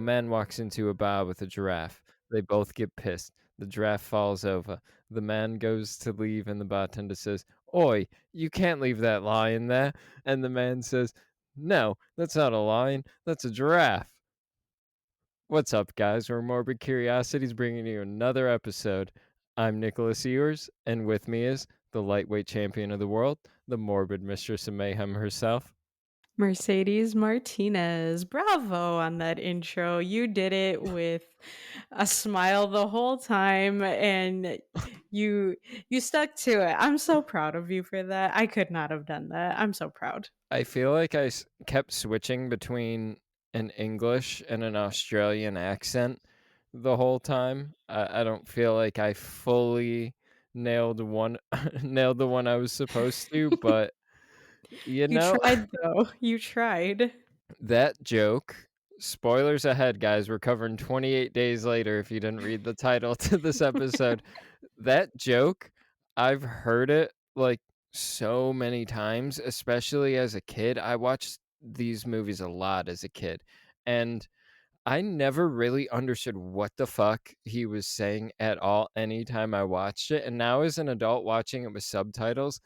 A man walks into a bar with a giraffe. They both get pissed. The giraffe falls over. The man goes to leave, and the bartender says, Oi, you can't leave that lion there. And the man says, No, that's not a lion. That's a giraffe. What's up, guys? We're Morbid Curiosities bringing you another episode. I'm Nicholas Ewers, and with me is the lightweight champion of the world, the morbid mistress of mayhem herself. Mercedes Martinez. Bravo on that intro. You did it with a smile the whole time and you you stuck to it. I'm so proud of you for that. I could not have done that. I'm so proud. I feel like kept switching between an English and an Australian accent the whole time. I don't feel like I fully nailed one nailed the one I was supposed to, but you You know, tried though. You tried. that joke. Spoilers ahead, guys. We're covering 28 days later if you didn't read the title to this episode. That joke, I've heard it like so many times, especially as a kid. I watched these movies a lot as a kid, and I never really understood what the fuck he was saying at all anytime I watched it. And now, as an adult watching it with subtitles,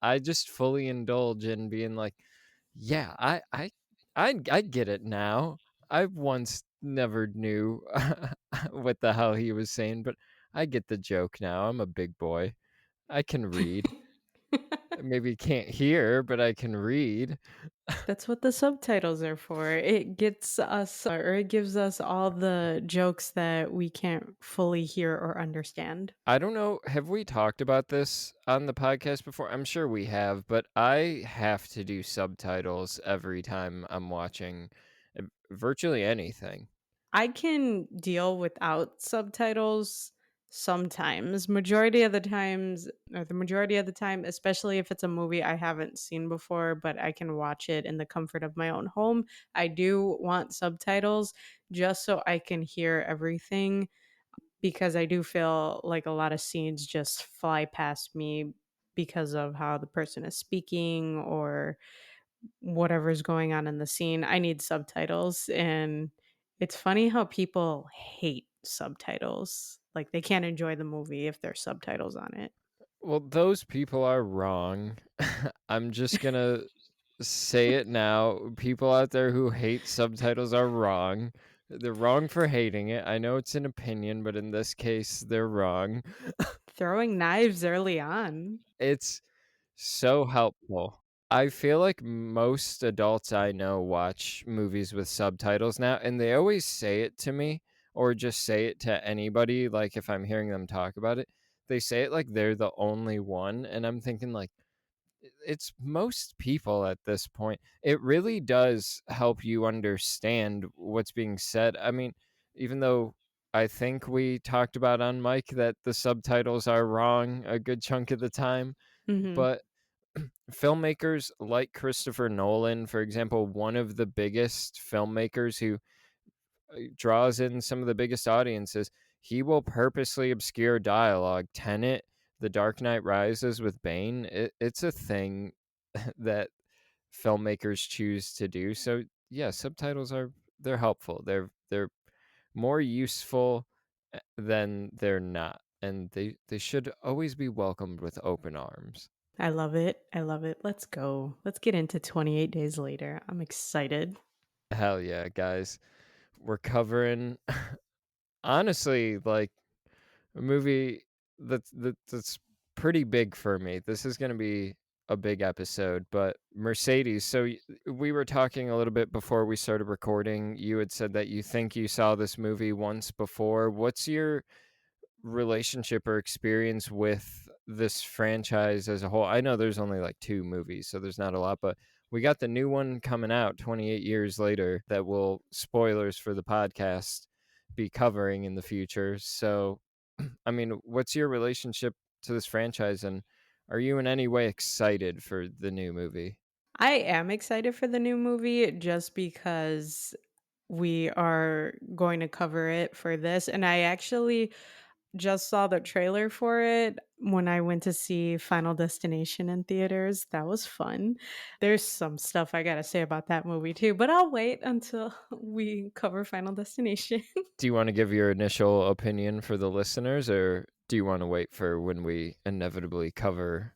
I just fully indulge in being like, yeah, I get it now. I once never knew what the hell he was saying, but I get the joke now. I'm a big boy. I can read. Maybe can't hear, but I can read. That's what the subtitles are for. It gets us or it gives us all the jokes that we can't fully hear or understand. I don't know. Have we talked about this on the podcast before? I'm sure we have, but I have to do subtitles every time I'm watching virtually anything. I can deal without subtitles sometimes. Majority of the times, or the majority of the time, especially if it's a movie I haven't seen before, but I can watch it in the comfort of my own home, I do want subtitles just so I can hear everything because I do feel like a lot of scenes just fly past me because of how the person is speaking or whatever's going on in the scene. I need subtitles. And it's funny how people hate subtitles. Like they can't enjoy the movie if there's subtitles on it. Well, those people are wrong. I'm just gonna say it now. People out there who hate subtitles are wrong. They're wrong for hating it. I know it's an opinion, but in this case, they're wrong. Throwing knives early on. It's so helpful. I feel like most adults I know watch movies with subtitles now, and they always say it to me or just say it to anybody, like, if I'm hearing them talk about it. They say it like they're the only one, and I'm thinking, like, it's most people at this point. It really does help you understand what's being said. I mean, even though I think we talked about on mic that the subtitles are wrong a good chunk of the time, Hmm. but filmmakers like Christopher Nolan, for example, one of the biggest filmmakers who draws in some of the biggest audiences, he will purposely obscure dialogue. Tenet, The Dark Knight Rises with Bane, it's a thing that filmmakers choose to do. So yeah, subtitles are they're helpful. They're more useful than they're not, and they should always be welcomed with open arms. I love it. I love it. Let's go. Let's get into 28 days later. I'm excited. Hell yeah, guys. We're covering honestly like a movie that's pretty big for me. This is going to be a big episode, but Mercedes. So we were talking a little bit before we started recording. You had said that you think you saw this movie once before. What's your relationship or experience with this franchise as a whole? I know there's only like two movies, so there's not a lot, but we got the new one coming out 28 years later that will, spoilers for the podcast, be covering in the future. So, I mean, what's your relationship to this franchise, and are you in any way excited for the new movie? I am excited for the new movie just because we are going to cover it for this. And I actually just saw the trailer for it when I went to see Final Destination in theaters. That was fun. There's some stuff I gotta say about that movie too, but I'll wait until we cover Final Destination. Do you wanna give your initial opinion for the listeners, or do you wanna wait for when we inevitably cover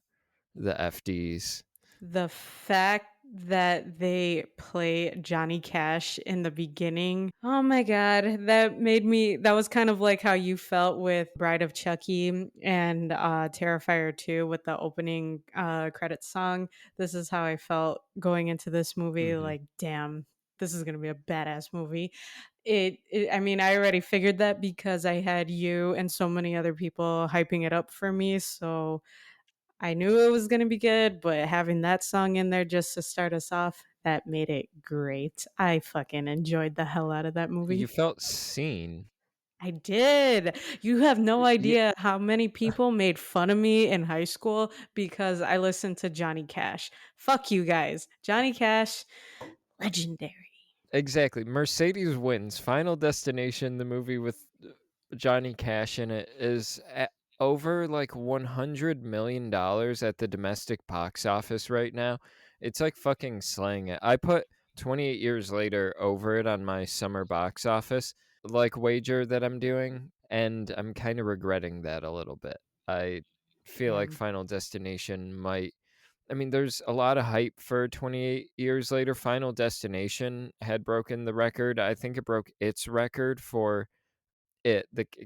the FDs? The fact that they play Johnny Cash in the beginning, oh my god, that was kind of like how you felt with Bride of Chucky and, Terrifier 2 with the opening, credits song. This is how I felt going into this movie, Mhm. like, "Damn, this is gonna be a badass movie." I mean, I already figured that because I had you and so many other people hyping it up for me, so I knew it was gonna be good, but having that song in there just to start us off, that made it great. I fucking enjoyed the hell out of that You movie. felt seen. I did. You have no Y idea how many people made fun of me in high school because I listened to Johnny Cash. Fuck you guys. Johnny Cash, legendary. Exactly. Mercedes wins. Final Destination, the movie with Johnny Cash in it, is at over like $100 million at the domestic box office right now. It's like fucking slaying it. I put 28 years later over it on my summer box office like wager that I'm doing, and I'm kind of regretting that a little bit. I feel like Damn. Final Destination might, I mean, there's a lot of hype for 28 years later. Final Destination had broken the record. I think it broke its record for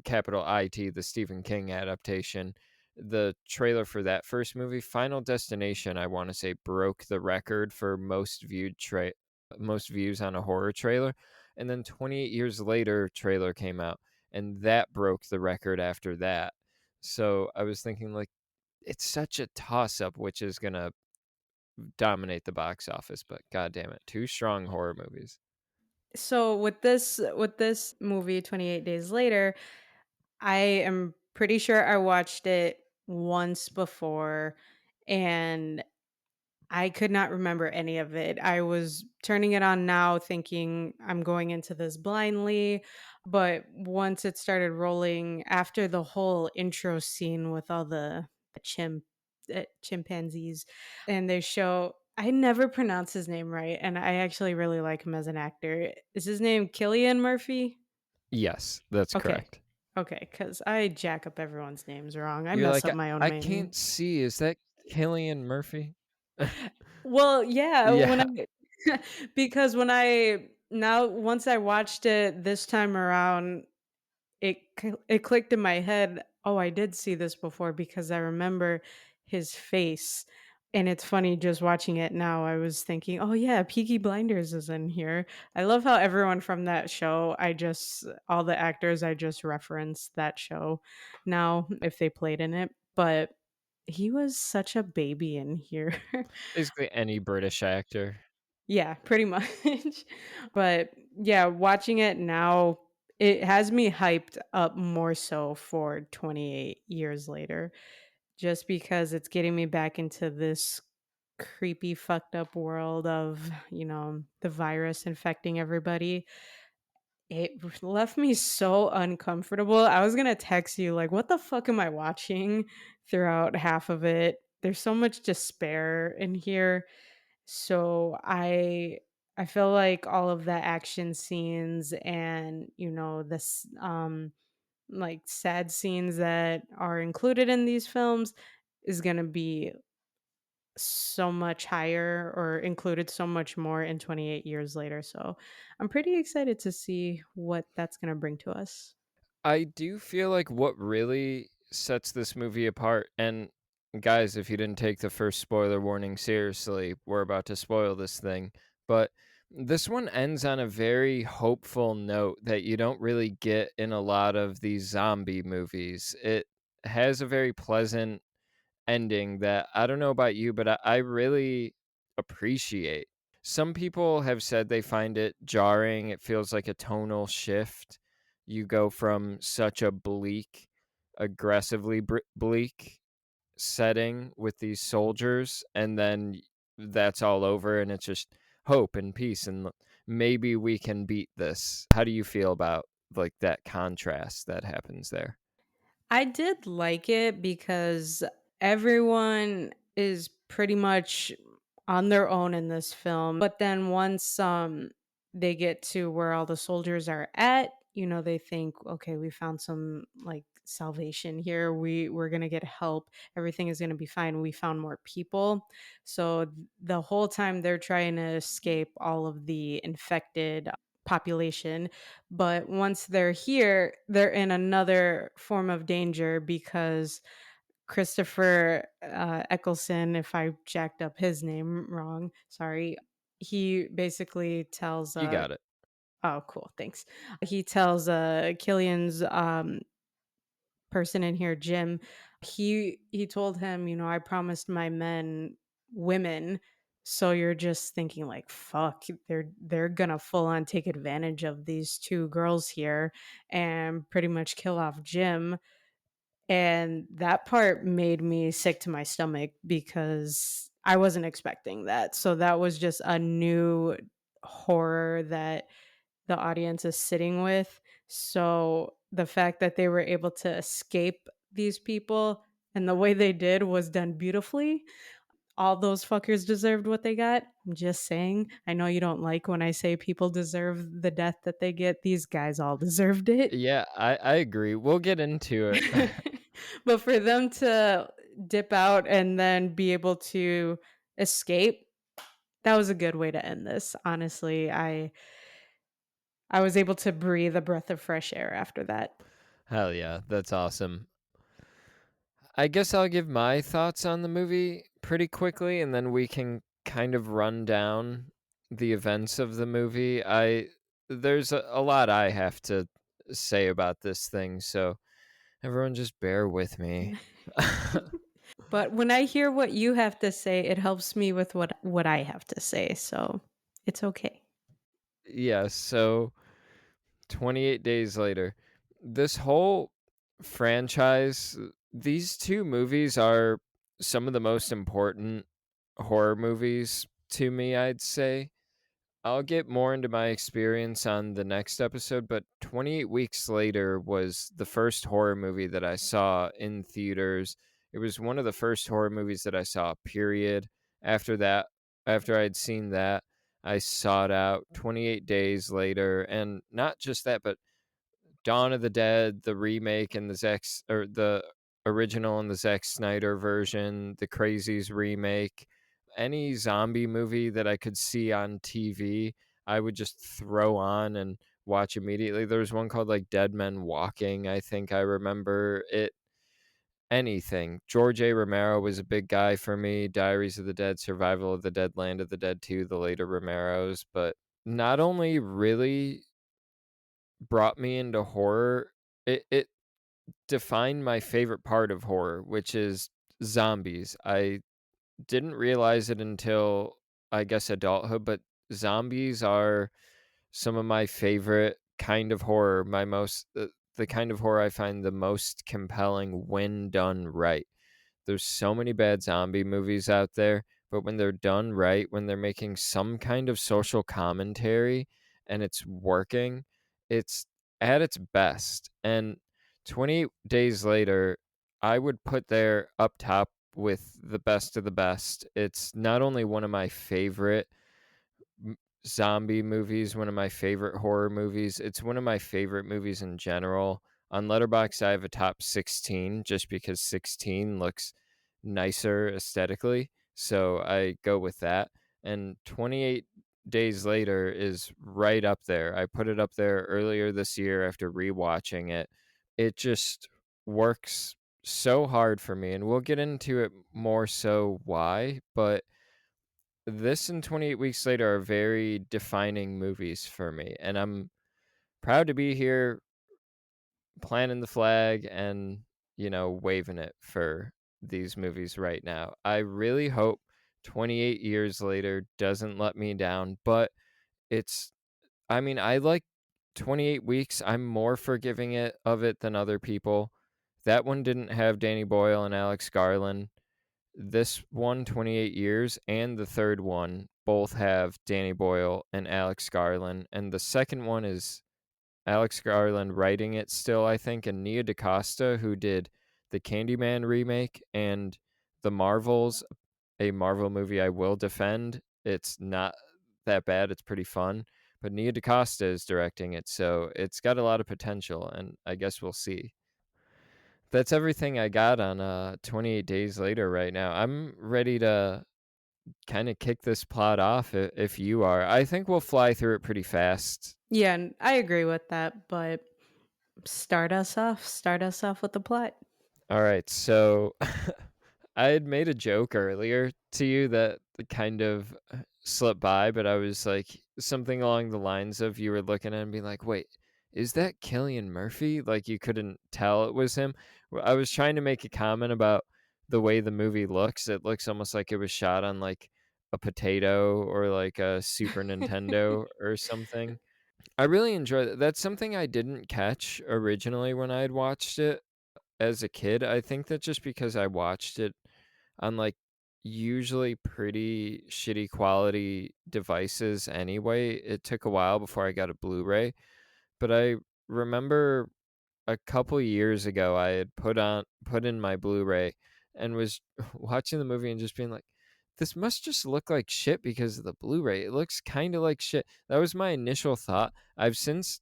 capital IT, the Stephen King adaptation. The trailer for that first movie, Final Destination, I want to say broke the record for most views on a horror trailer. And then 28 years later, trailer came out, and that broke the record after that. So I was thinking, like, it's such a toss up which is gonna dominate the box office, but god damn it, 2 strong horror movies. So with this movie 28 Days Later, I am pretty sure I watched it once before and I could not remember any of it. I was turning it on now thinking I'm going into this blindly, but once it started rolling after the whole intro scene with all the chimpanzees and they show I never pronounce his name right and I actually really like him as an actor. Is his name Killian Murphy? Yes, that's Okay. correct. Okay, cuz I jack up everyone's names wrong. I You're mess like, up my own I name. can't see, is that Killian Murphy?" Well, yeah, when Yeah, I because when I now once I watched it this time around, it clicked in my head, "Oh, I did see this before," because I remember his face, and it's funny just watching it now, I was thinking, "Oh, yeah, Peaky Blinders is in here." I love how everyone from that show, I just all the actors, I just reference that show now if they played in it, but he was such a baby in here. basically any British actor. Yeah, pretty much. But yeah, watching it now, it has me hyped up more so for 28 years later, just because it's getting me back into this creepy, fucked up world of, the virus infecting everybody. Left me so uncomfortable. I was gonna text you, like, what the fuck am I watching throughout half of it? There's so much despair in here so I feel like all of the action scenes and this like sad scenes that are included in these films is going to be so much higher or included so much more in 28 years later. So I'm pretty excited to see what that's going to bring to us. I do feel like what really sets this movie apart, and guys, if you didn't take the first spoiler warning seriously, we're about to spoil this thing, but this one ends on a very hopeful note that you don't really get in a lot of these zombie movies. It has a very pleasant ending that I don't know about you, but I really appreciate. Some people have said they find it jarring. It feels like a tonal shift. You go from such a bleak, aggressively bleak setting with these soldiers, and then that's all over, and it's just hope and peace, and maybe we can beat this. How do you feel about like that contrast that happens there? I did like it because everyone is pretty much on their own in this film. But then once they get to where all the soldiers are at, they think, okay, we found some like salvation here. We're going to get help. Everything is going to be fine. We found more people. So the whole time they're trying to escape all of the infected population, but once they're here, they're in another form of danger because Christopher, Eccleston, if I jacked up his name wrong, sorry, he basically tells, You got it. oh, cool, thanks. He tells, Killian's, person in here, Jim, he told him, "I promised my men women." So you're just thinking like, "Fuck, they're gonna full on take advantage of these 2 girls here and pretty much kill off Jim." And that part made me sick to my stomach because I wasn't expecting that. So that was just a new horror that the audience is sitting with. So the fact that they were able to escape these people and the way they did was done beautifully. All those fuckers deserved what they got. I'm just saying. I know you don't like when I say people deserve the death that they get. These guys all deserved it. Yeah, I agree. We'll get into it. But for them to dip out and then be able to escape, that was a good way to end this. Honestly, I was able to breathe a breath of fresh air after that. Hell yeah, that's awesome. I guess I'll give my thoughts on the movie pretty quickly, and then we can kind of run down the events of the movie. There's a lot I have to say about this thing, so everyone just bear with me. But when I hear what you have to say, it helps me with what I have to say, so it's okay. Yeah, so 28 days later, this whole franchise, these two movies are some of the most important horror movies to me, I'd say. I'll get more into my experience on the next episode, but 28 Weeks Later was the first horror movie that I saw in theaters. It was one of the first horror movies that I saw, period. After that, after I'd seen that, I sought out 28 Days Later, and not just that, but Dawn of the Dead, the remake, and the original and the Zack Snyder version, the Crazies remake, any zombie movie that I could see on TV, I would just throw on and watch immediately. There was one called like Dead Men Walking, I think I remember it. Anything. George A. Romero was a big guy for me. Diaries of the Dead, Survival of the Dead, Land of the Dead 2, the later Romeros, but not only really brought me into horror, it defined my favorite part of horror, which is zombies. I didn't realize it until, I guess, adulthood, but zombies are some of my favorite kind of horror, the kind of horror I find the most compelling when done right. There's so many bad zombie movies out there, but when they're done right, when they're making some kind of social commentary and it's working, it's at its best. And 28 Days Later, I would put there up top with the best of the best. It's not only one of my favorite zombie movies, one of my favorite horror movies. It's one of my favorite movies in general. On Letterboxd, I have a top 16 just because 16 looks nicer aesthetically. So I go with that. And 28 Days Later is right up there. I put it up there earlier this year after rewatching it. It just works so hard for me. And we'll get into it more so why. But this and 28 Weeks Later are very defining movies for me, and I'm proud to be here planting the flag and, waving it for these movies right now. I really hope 28 years later doesn't let me down, but it's I mean, I like 28 Weeks. I'm more forgiving of it than other people. That one didn't have Danny Boyle and Alex Garland. This one, 28 Years, and the third one both have Danny Boyle and Alex Garland, and the second one is Alex Garland writing it still, I think, and Nia DaCosta, who did the Candyman remake and The Marvels, a Marvel movie I will defend. It's not that bad, it's pretty fun, but Nia DaCosta is directing it, so it's got a lot of potential, and I guess we'll see. That's everything I got on, 28 Days Later right now. I'm ready to kinda kick this plot off if you are. I think we'll fly through it pretty fast. Yeah, and I agree with that, but start us off with the plot. All right, so I had made a joke earlier to you that kind of slipped by, but I was like something along the lines of you were looking at it and being like, "Wait, is that Killian Murphy?" Like you couldn't tell it was him. I was trying to make a comment about the way the movie looks. It looks almost like it was shot on like a potato or like a Super Nintendo or something. I really enjoy that. That's something I didn't catch originally when I had watched it as a kid. I think that just because I watched it on, like, usually pretty shitty quality devices anyway, it took a while before I got a Blu-ray, but I remember a couple years ago, I had put in my Blu-ray and was watching the movie and just being like, "This must just look like shit because of the Blu-ray. It looks kinda like shit." That was my initial thought. I've since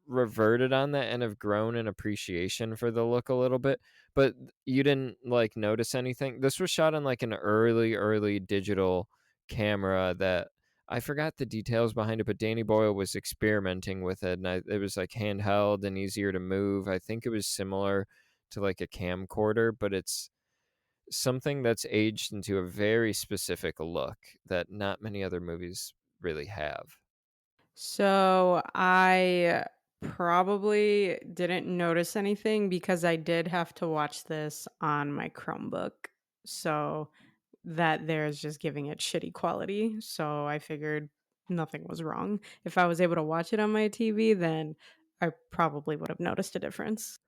reverted on that and have grown in appreciation for the look a little bit. But you didn't like notice anything? This was shot on like an early digital camera that I forgot the details behind it, but Danny Boyle was experimenting with it, and it was like handheld and easier to move. I think it was similar to like a camcorder, but it's something that's aged into a very specific look that not many other movies really have. So I probably didn't notice anything because I did have to watch this on my Chromebook. So that there's just giving it shitty quality. So I figured nothing was wrong. If I was able to watch it on my TV, then I probably would have noticed a difference.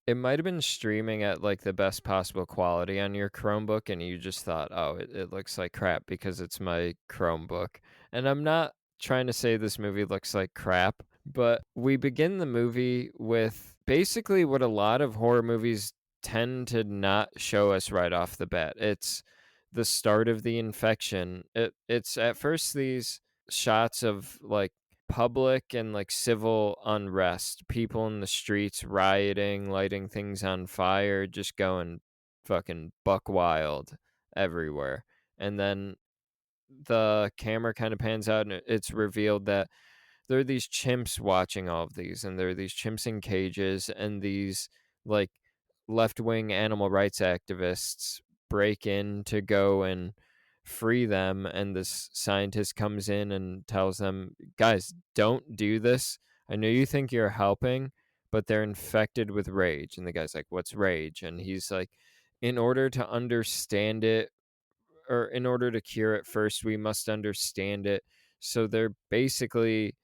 It might have been streaming at, like, the best possible quality on your Chromebook, and you just thought, "Oh, it looks like crap because it's my Chromebook." And I'm not trying to say this movie looks like crap, but we begin the movie with basically what a lot of horror movies tend to not show us right off the bat. It's the start of the infection. It's at first these shots of, like, public and like civil unrest, people in the streets rioting, lighting things on fire, just going fucking buck wild everywhere. And then the camera kind of pans out and it's revealed that there are these chimps watching all of these, and there are these chimps in cages, and these like left-wing animal rights activists break in to go and free them, and this scientist comes in and tells them, guys, don't do this. I know you think you're helping, but they're infected with rage. And the guy's like, what's rage? And he's like, in order to understand it, or in order to cure it, first we must understand it. So they're basically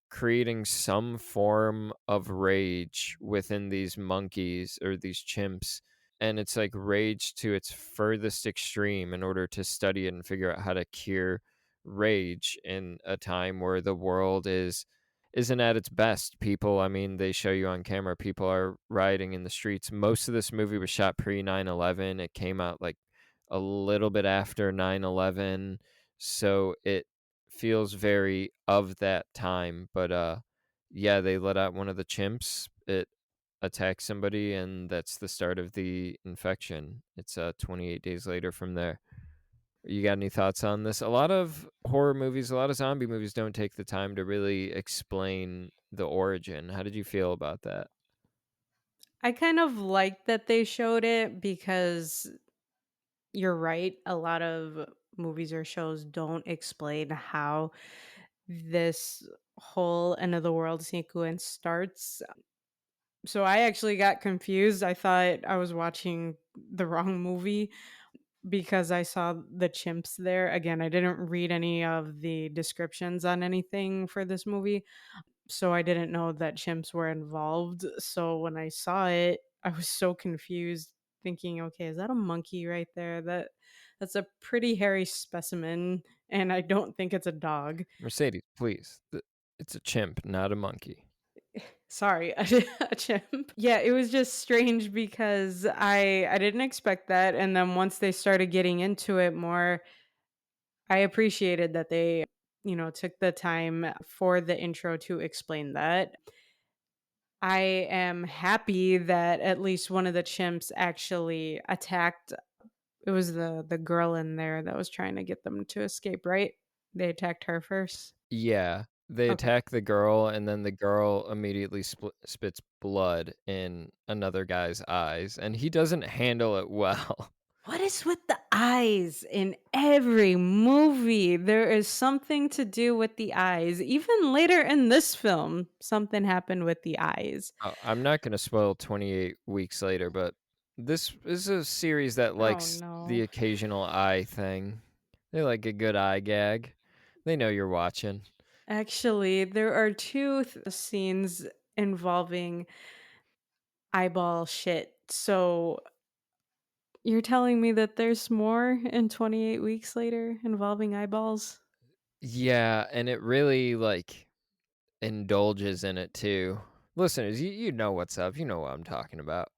creating some form of rage within these monkeys or these chimps, and it's like rage to its furthest extreme in order to study it and figure out how to cure rage in a time where the world isn't at its best. People, I mean, they show you on camera, people are rioting in the streets. Most of this movie was shot pre 9/11. It came out like a little bit after 9/11, so it feels very of that time. But yeah, they let out one of the chimps. It attacks somebody, and that's the start of the infection. It's 28 days later from there. You got any thoughts on this? A lot of horror movies, a lot of zombie movies don't take the time to really explain the origin. How did you feel about that? I kind of like that they showed it because you're right. A lot of movies or shows don't explain how this whole end of the world sequence starts. So I actually got confused. I thought I was watching the wrong movie because I saw the chimps there. Again, I didn't read any of the descriptions on anything for this movie, so I didn't know that chimps were involved. So when I saw it, I was so confused thinking, okay, is that a monkey right there? That's a pretty hairy specimen and I don't think it's a dog. Mercedes, please. It's a chimp, not a monkey. Sorry, a chimp. Yeah, it was just strange because I didn't expect that, and then once they started getting into it more, I appreciated that they, took the time for the intro to explain that. I am happy that at least one of the chimps actually attacked. It was the girl in there that was trying to get them to escape, right? They attacked her first? Yeah, they Okay. attack the girl, and then the girl immediately spits blood in another guy's eyes, and he doesn't handle it well. What is with the eyes in every movie? There is something to do with the eyes. Even later in this film, something happened with the eyes. I'm not gonna spoil 28 Weeks Later, but this is a series that Oh likes the no. occasional eye thing. They like a good eye gag. They know you're watching. Actually, there are two scenes involving eyeball shit. So you're telling me that there's more in 28 weeks later involving eyeballs? Yeah, and it really, like, indulges in it too. Listeners, you know what's up, you know what I'm talking about.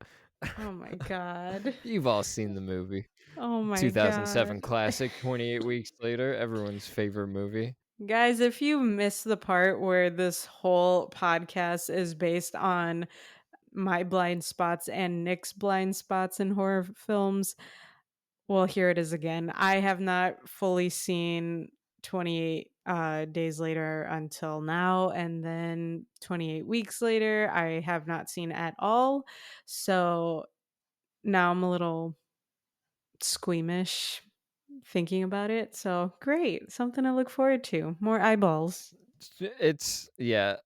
Oh my god. You've all seen the movie. Oh my 2007 god. classic, 28 Weeks Later, everyone's favorite movie. Guys, if you missed the part where this whole podcast is based on my blind spots and Nick's blind spots in horror films, well, here it is again. I have not fully seen 28 days later until now, and then 28 weeks later, I have not seen at all. So now I'm a little squeamish thinking about it. So great. Something to look forward to. More eyeballs. It's yeah,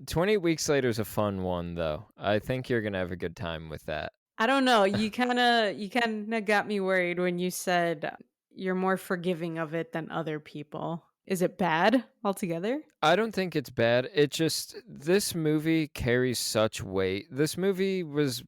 28 Weeks Later is a fun one, though. I think you're gonna have a good time with that. I don't know. You kinda got me worried when you said you're more forgiving of it than other people. Is it bad altogether? I don't think it's bad, it just this movie carries such weight. This movie was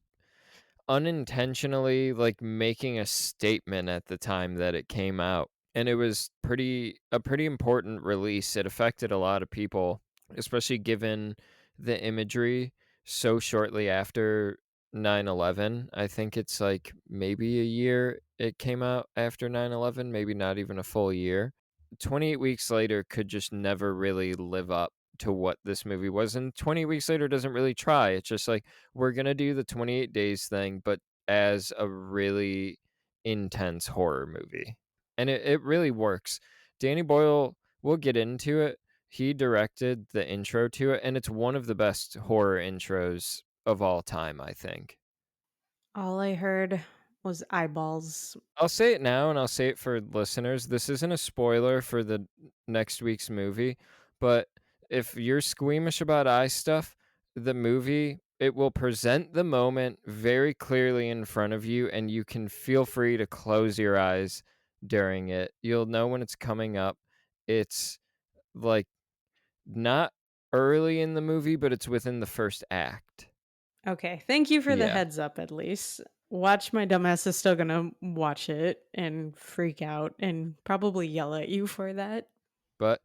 unintentionally, like, making a statement at the time that it came out, and it was pretty important release. It affected a lot of people, especially given the imagery so shortly after 9/11. I think it's, like, maybe a year it came out after 9/11, maybe not even a full year. 28 Weeks Later could just never really live up to what this movie was, and 20 Weeks Later doesn't really try. It's just like, we're gonna do the 28 days thing, but as a really intense horror movie. And it really works. Danny Boyle, we'll get into it. He directed the intro to it, and it's one of the best horror intros of all time, I think. All I heard was eyeballs. I'll say it now and I'll say it for listeners. This isn't a spoiler for the next week's movie, but if you're squeamish about eye stuff, the movie, it will present the moment very clearly in front of you and you can feel free to close your eyes during it. You'll know when it's coming up. It's like not early in the movie, but it's within the first act. Okay, thank you for the Yeah. heads up at least. Watch my dumbass is still gonna watch it and freak out and probably yell at you for that. But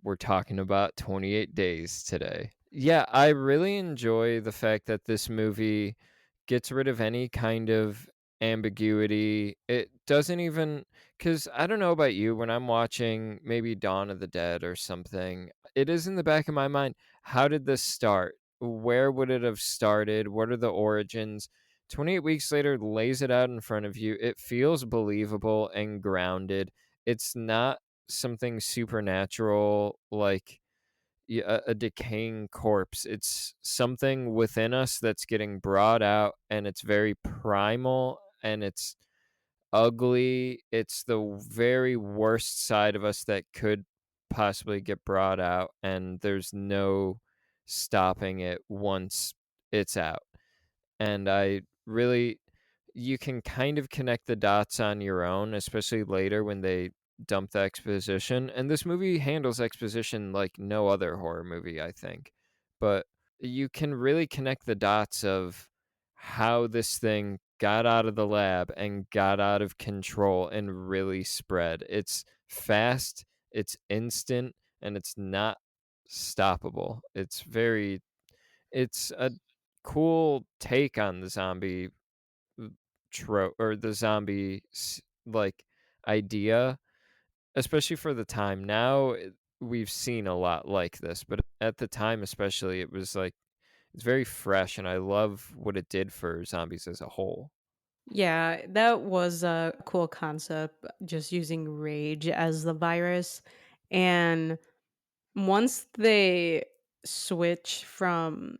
we're talking about 28 Days today. Yeah, I really enjoy the fact that this movie gets rid of any kind of ambiguity. It doesn't even, because I don't know about you, when I'm watching maybe Dawn of the Dead or something, it is in the back of my mind, how did this start? Where would it have started? What are the origins? 28 Weeks Later lays it out in front of you. It feels believable and grounded. It's not something supernatural like a decaying corpse. It's something within us that's getting brought out, and it's very primal and it's ugly. It's the very worst side of us that could possibly get brought out, and there's no stopping it once it's out. And I really, you can kind of connect the dots on your own, especially later when they dump the exposition. And this movie handles exposition like no other horror movie, I think. But you can really connect the dots of how this thing got out of the lab and got out of control and really spread. It's fast, it's instant, and it's not unstoppable. It's a cool take on the zombie trope or the like idea, especially for the time. Now we've seen a lot like this, but at the time especially it was like it's very fresh and I love what it did for zombies as a whole. Yeah, that was a cool concept, just using rage as the virus. And once they switch from,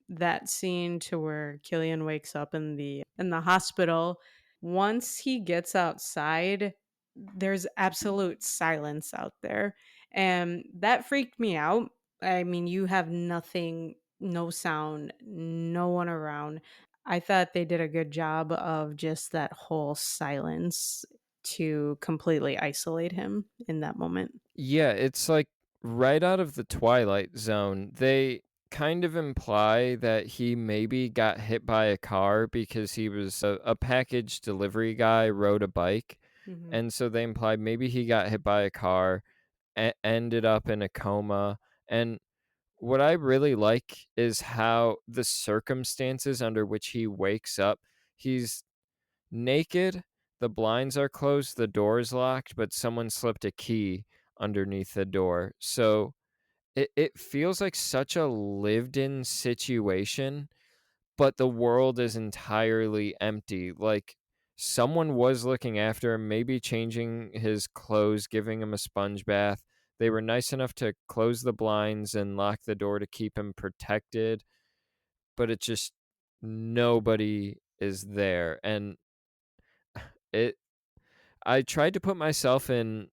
that scene to where Killian wakes up in the hospital, once he gets outside, there's absolute silence out there. And that freaked me out. I mean, you have nothing, no sound, no one around. I thought they did a good job of just that whole silence to completely isolate him in that moment. Yeah, it's like right out of the Twilight Zone. They kind of imply that he maybe got hit by a car because he was a package delivery guy, rode a bike. Mhm. And so they implied maybe he got hit by a car, ended up in a coma. And what I really like is how the circumstances under which he wakes up, he's naked, the blinds are closed, the door is locked, but someone slipped a key underneath the door. So it feels like such a lived in situation, but the world is entirely empty. Like someone was looking after him, maybe changing his clothes, giving him a sponge bath. They were nice enough to close the blinds and lock the door to keep him protected, but it just nobody is there. And it I tried to put myself in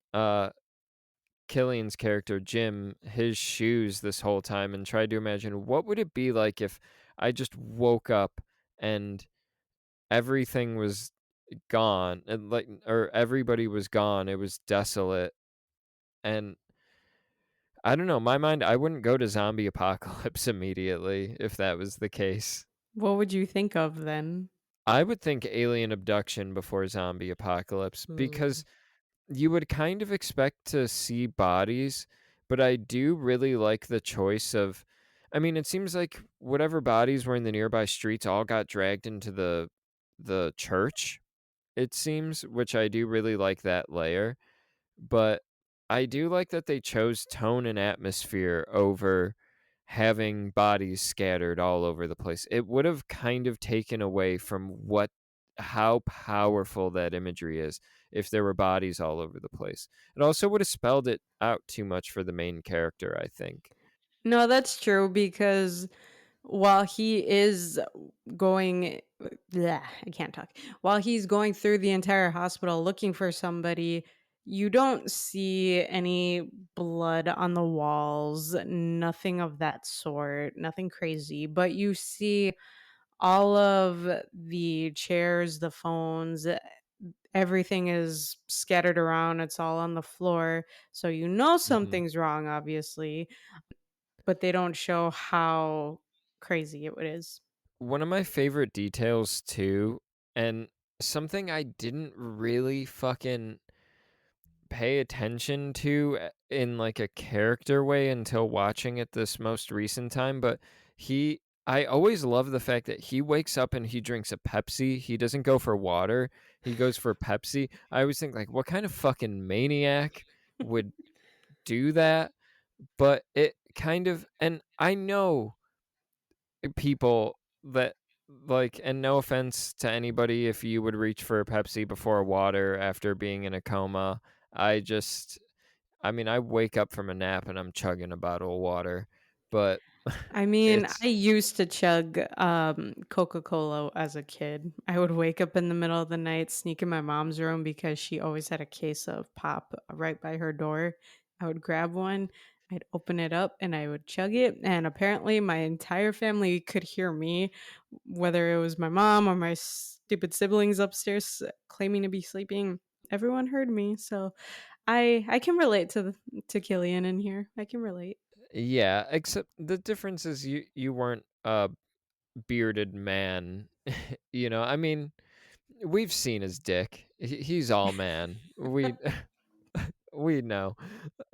Killian's character Jim, his shoes this whole time and tried to imagine what would it be like if I just woke up and everything was gone and like or everybody was gone. It was desolate. And I don't know, my mind I wouldn't go to zombie apocalypse immediately if that was the case. What would you think of then? I would think alien abduction before zombie apocalypse Ooh. because you would kind of expect to see bodies, but I do really like the choice of I mean, it seems like whatever bodies were in the nearby streets all got dragged into the church, it seems, which I do really like that layer. But I do like that they chose tone and atmosphere over having bodies scattered all over the place. It would have kind of taken away from what how powerful that imagery is if there were bodies all over the place. It also would have spelled it out too much for the main character, I think. No, that's true because while he is going bleh, I can't talk. While he's going through the entire hospital looking for somebody, you don't see any blood on the walls, nothing of that sort, nothing crazy, but you see all of the chairs, the phones, everything is scattered around, it's all on the floor. So you know Mhm. something's wrong, obviously, but they don't show how crazy it is. One of my favorite details too, and something I didn't really fucking pay attention to in like a character way until watching it this most recent time, but I always love the fact that he wakes up and he drinks a Pepsi. He doesn't go for water. He goes for Pepsi. I always think like what kind of fucking maniac would do that? But it kind of and I know people that like and no offense to anybody if you would reach for a Pepsi before water after being in a coma. I just I mean, I wake up from a nap and I'm chugging a bottle of water, but I mean, I it's used to chug Coca-Cola as a kid. I would wake up in the middle of the night, sneak in my mom's room because she always had a case of pop right by her door. I would grab one, I'd open it up, and I would chug it. And apparently, my entire family could hear me, whether it was my mom or my stupid siblings upstairs claiming to be sleeping. Everyone heard me, so I can relate to Killian in here. I can relate. yeah, except the difference is you weren't a bearded man. You know, I mean, we've seen his dick. He's all man. We we know.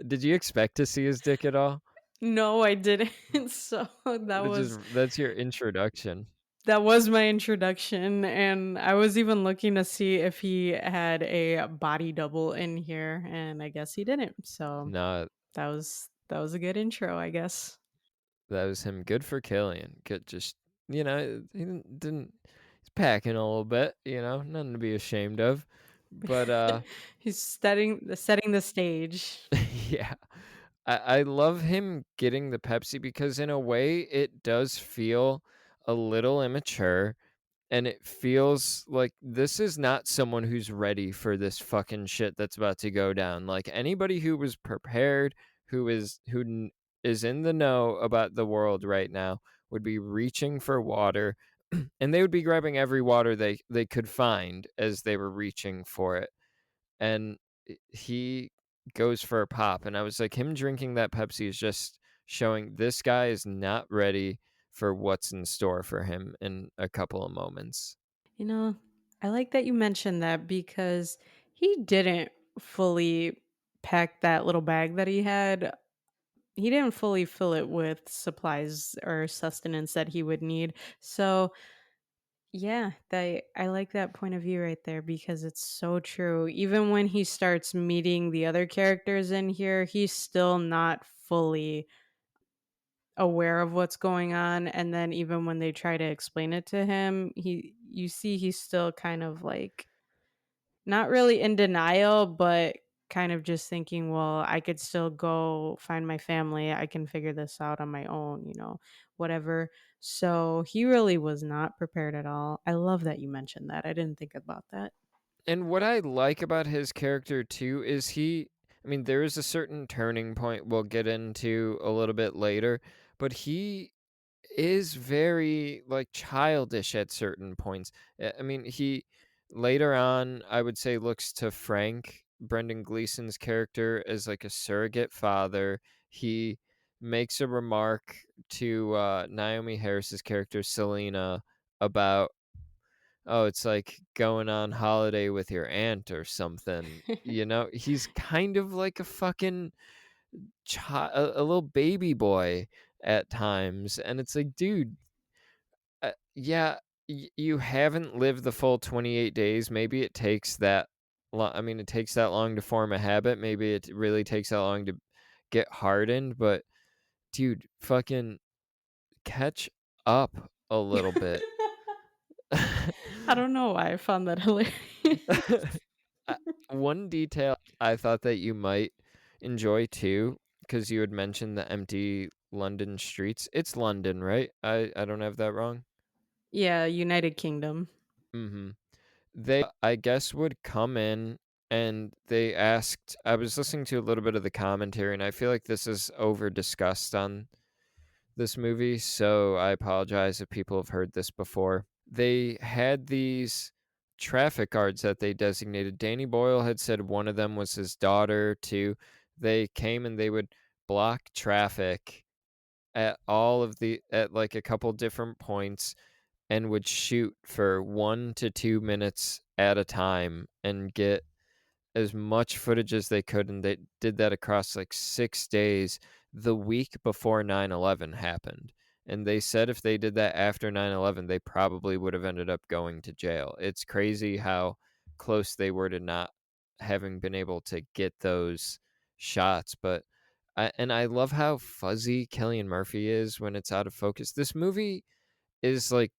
Did you expect to see his dick at all? No, I didn't. So Which is that's your introduction. that was my introduction, and I was even looking to see if he had a body double in here, and I guess he didn't. So No, that was a good intro, I guess. that was him. Good for Killian. Good, just he didn't he's packing a little bit. Nothing to be ashamed of. But He's setting the stage. yeah, I love him getting the Pepsi because in a way it does feel a little immature. And it feels like this is not someone who's ready for this fucking shit that's about to go down. Like anybody who was prepared, who is in the know about the world right now would be reaching for water and they would be grabbing every water they could find as they were reaching for it. And he goes for a pop and I was like him drinking that Pepsi is just showing this guy is not ready for what's in store for him in a couple of moments. You know, I like that you mentioned that because he didn't fully pack that little bag that he had. He didn't fully fill it with supplies or sustenance that he would need. So, yeah, I like that point of view right there because it's so true. Even when he starts meeting the other characters in here, he's still not fully aware of what's going on, and then even when they try to explain it to him, you see he's still kind of like not really in denial, but kind of just thinking, well, I could still go find my family. I can figure this out on my own, whatever. So he really was not prepared at all. I love that you mentioned that. I didn't think about that. And what I like about his character too is there is a certain turning point we'll get into a little bit later, but he is very like childish at certain points. He later on I would say looks to Frank, Brendan Gleeson's character, as like a surrogate father. He makes a remark to Naomi Harris's character Selena about, oh, it's like going on holiday with your aunt or something. He's kind of like a fucking a little baby boy at times, and it's like, dude, yeah, you haven't lived the full 28 days. Maybe it takes that it takes that long to form a habit. Maybe it really takes that long to get hardened, but dude, fucking catch up a little bit. I don't know why I found that hilarious. Uh, One detail I thought that you might enjoy too, because you had mentioned the empty London streets. It's London, right? I don't have that wrong. Yeah, United Kingdom. Mm-hmm. They, I guess, would come in and they asked. I was listening to a little bit of the commentary, and I feel like this is over discussed on this movie, so I apologize if people have heard this before. They had these traffic guards that they designated. Danny Boyle had said one of them was his daughter, too. They came and they would block traffic at like a couple different points and would shoot for 1 to 2 minutes at a time and get as much footage as they could, and they did that across like 6 days the week before 9/11 happened. And they said if they did that after 9/11, they probably would have ended up going to jail. It's crazy how close they were to not having been able to get those shots. But I love how fuzzy Killian Murphy is when it's out of focus. This movie is like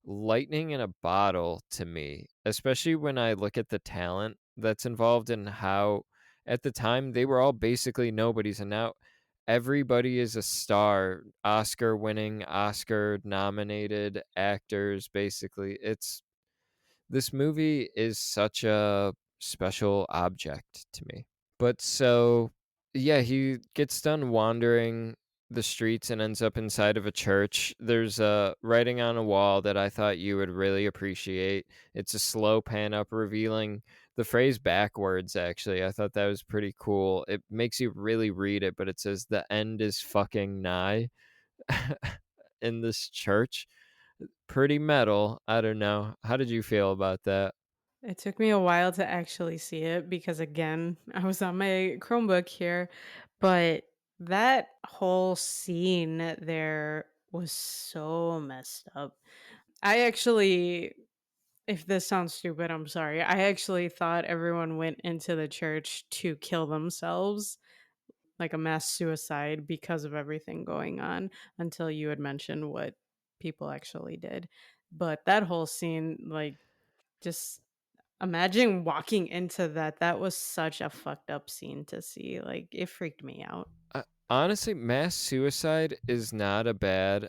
lightning in a bottle to me, especially when I look at the talent that's involved and how at the time they were all basically nobodies and now everybody is a star, Oscar winning, Oscar nominated actors basically. It's This movie is such a special object to me. But so, yeah, he gets done wandering the streets and ends up inside of a church. There's a writing on a wall that I thought you would really appreciate. It's a slow pan up revealing the phrase backwards, actually. I thought that was pretty cool. It makes you really read it, but it says, "The end is fucking nigh," in this church. Pretty metal. I don't know. How did you feel about that? It took me a while to actually see it because again, I was on my Chromebook here, but That whole scene there was so messed up. I actually if this sounds stupid, I'm sorry. I actually thought everyone went into the church to kill themselves, like a mass suicide because of everything going on until you had mentioned what people actually did. But that whole scene, like, just imagine walking into that. That was such a fucked up scene to see. Like, it freaked me out. Honestly, mass suicide is not a bad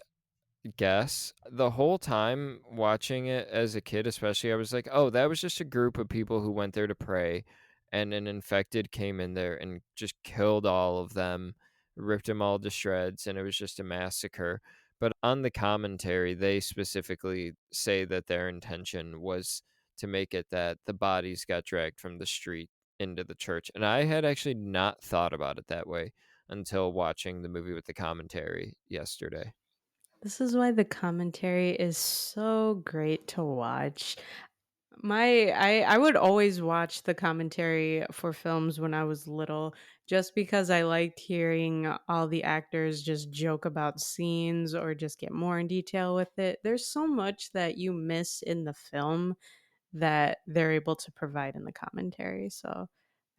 guess. The whole time watching it as a kid, especially, I was like, "Oh, that was just a group of people who went there to pray, and an infected came in there and just killed all of them, ripped them all to shreds, and it was just a massacre." But on the commentary, they specifically say that their intention was to make it that the bodies got dragged from the street into the church, and I had actually not thought about it that way until watching the movie with the commentary yesterday. This is why the commentary is so great to watch. I would always watch the commentary for films when I was little just because I liked hearing all the actors just joke about scenes or just get more in detail with it. There's so much that you miss in the film that they're able to provide in the commentary. So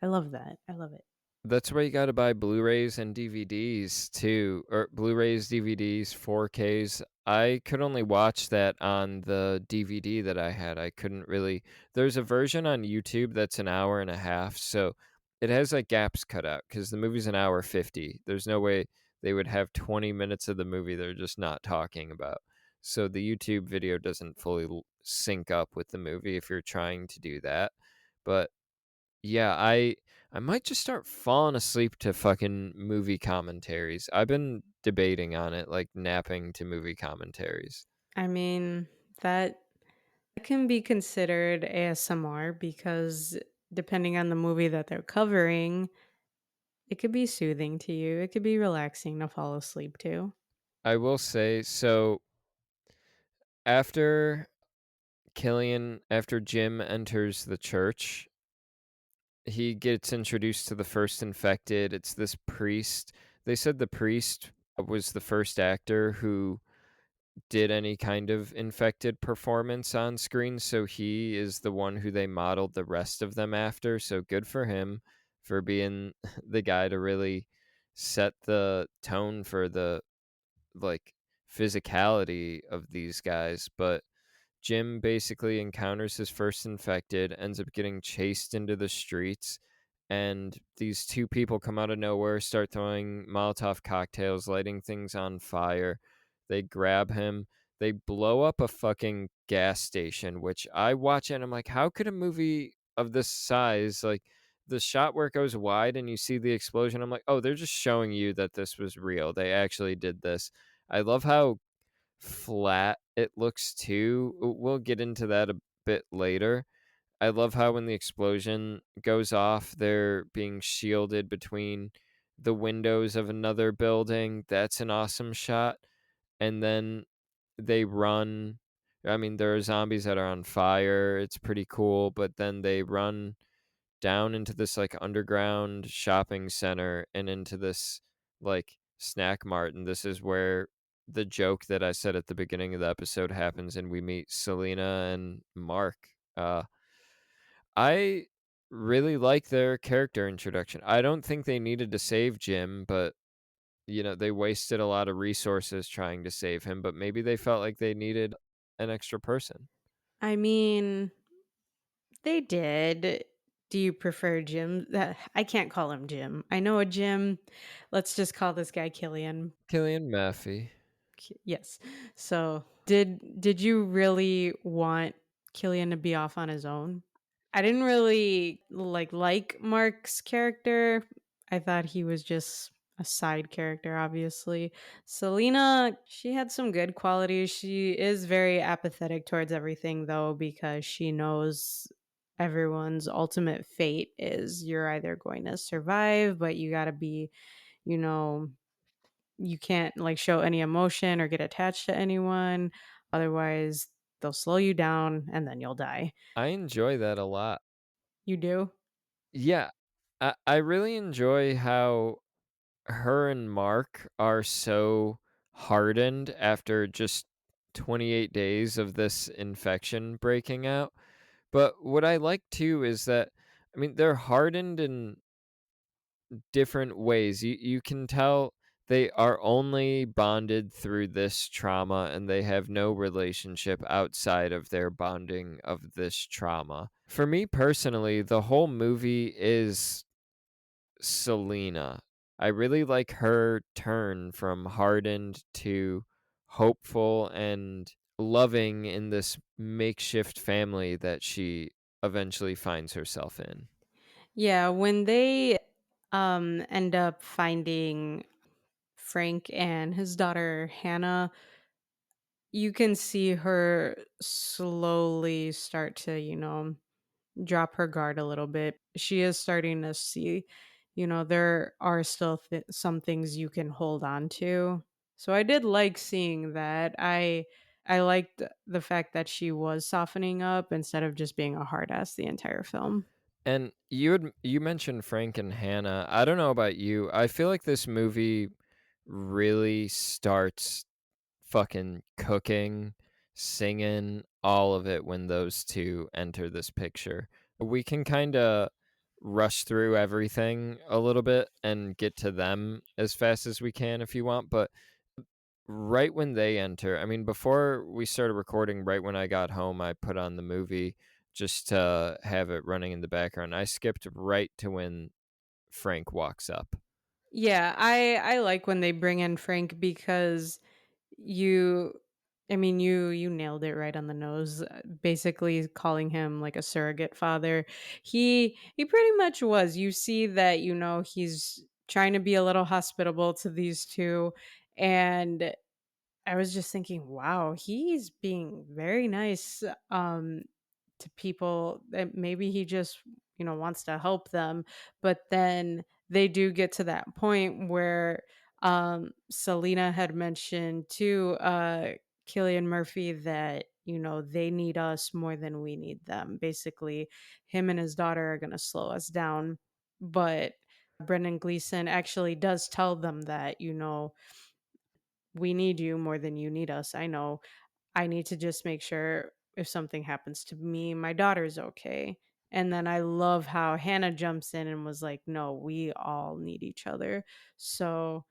I love that. I love it. That's why you gotta buy Blu-rays and DVDs too, or Blu-rays, DVDs, 4Ks. I could only watch that on the DVD that I had. I couldn't really there's a version on YouTube that's an hour and a half, so it has, like, gaps cut out because the movie's an hour 50. There's no way they would have 20 minutes of the movie they're just not talking about. So the YouTube video doesn't fully sync up with the movie if you're trying to do that, but yeah, I might just start falling asleep to fucking movie commentaries. I've been debating on it, like napping to movie commentaries. I mean, that can be considered ASMR because depending on the movie that they're covering, it could be soothing to you. It could be relaxing to fall asleep to. I will say, so after after Jim enters the church, he gets introduced to the first infected. It's this priest. They said the priest was the first actor who did any kind of infected performance on screen, so he is the one who they modeled the rest of them after, so good for him for being the guy to really set the tone for the, like, physicality of these guys, but Jim basically encounters his first infected, ends up getting chased into the streets, and these two people come out of nowhere, start throwing Molotov cocktails, lighting things on fire. They grab him. They blow up a fucking gas station, which I watch and I'm like, how could a movie of this size, like the shot where it goes wide and you see the explosion? I'm like, oh, they're just showing you that this was real. They actually did this. I love how flat it looks too. We'll get into that a bit later. I love how when the explosion goes off, they're being shielded between the windows of another building. That's an awesome shot. And then they run. I mean, there are zombies that are on fire. It's pretty cool. But then they run down into this like underground shopping center and into this like snack mart, and this is where the joke that I said at the beginning of the episode happens, and we meet Selena and Mark. I really like their character introduction. I don't think they needed to save Jim, but they wasted a lot of resources trying to save him, but maybe they felt like they needed an extra person. I mean, they did. Do you prefer Jim? I can't call him Jim. I know a Jim. Let's just call this guy Killian. Killian Murphy. Yes. So, did you really want Killian to be off on his own? I didn't really like Mark's character. I thought he was just a side character, obviously. Selena, she had some good qualities. She is very apathetic towards everything though, because she knows everyone's ultimate fate is you're either going to survive, but you gotta be, you know, you can't like show any emotion or get attached to anyone. Otherwise, they'll slow you down and then you'll die. I enjoy that a lot. You do? Yeah, I really enjoy how her and Mark are so hardened after just 28 days of this infection breaking out. But what I like too is that, I mean, they're hardened in different ways. You can tell they are only bonded through this trauma and they have no relationship outside of their bonding of this trauma. For me personally, the whole movie is Selena. I really like her turn from hardened to hopeful and loving in this makeshift family that she eventually finds herself in. Yeah, when they end up finding Frank and his daughter Hannah, you can see her slowly start to, drop her guard a little bit. She is starting to see, there are still some things you can hold on to. So I did like seeing that. I liked the fact that she was softening up instead of just being a hard ass the entire film. And you mentioned Frank and Hannah. I don't know about you. I feel like this movie really starts fucking cooking, singing, all of it when those two enter this picture. We can kind of rush through everything a little bit and get to them as fast as we can if you want, but right when they enter, I mean, before we started recording, right when I got home, I put on the movie just to have it running in the background. I skipped right to when Frank walks up. Yeah, I like when they bring in Frank because you you nailed it right on the nose. Basically calling him like a surrogate father. He pretty much was. You see that he's trying to be a little hospitable to these two, and I was just thinking, wow, he's being very nice to people that maybe he just, wants to help them. But then they do get to that point where Selena had mentioned to Killian Murphy that, they need us more than we need them. Basically, him and his daughter are going to slow us down. But Brendan Gleeson actually does tell them that, we need you more than you need us. I know. I need to just make sure if something happens to me, my daughter's okay. And then I love how Hannah jumps in and was like, "No, we all need each other." So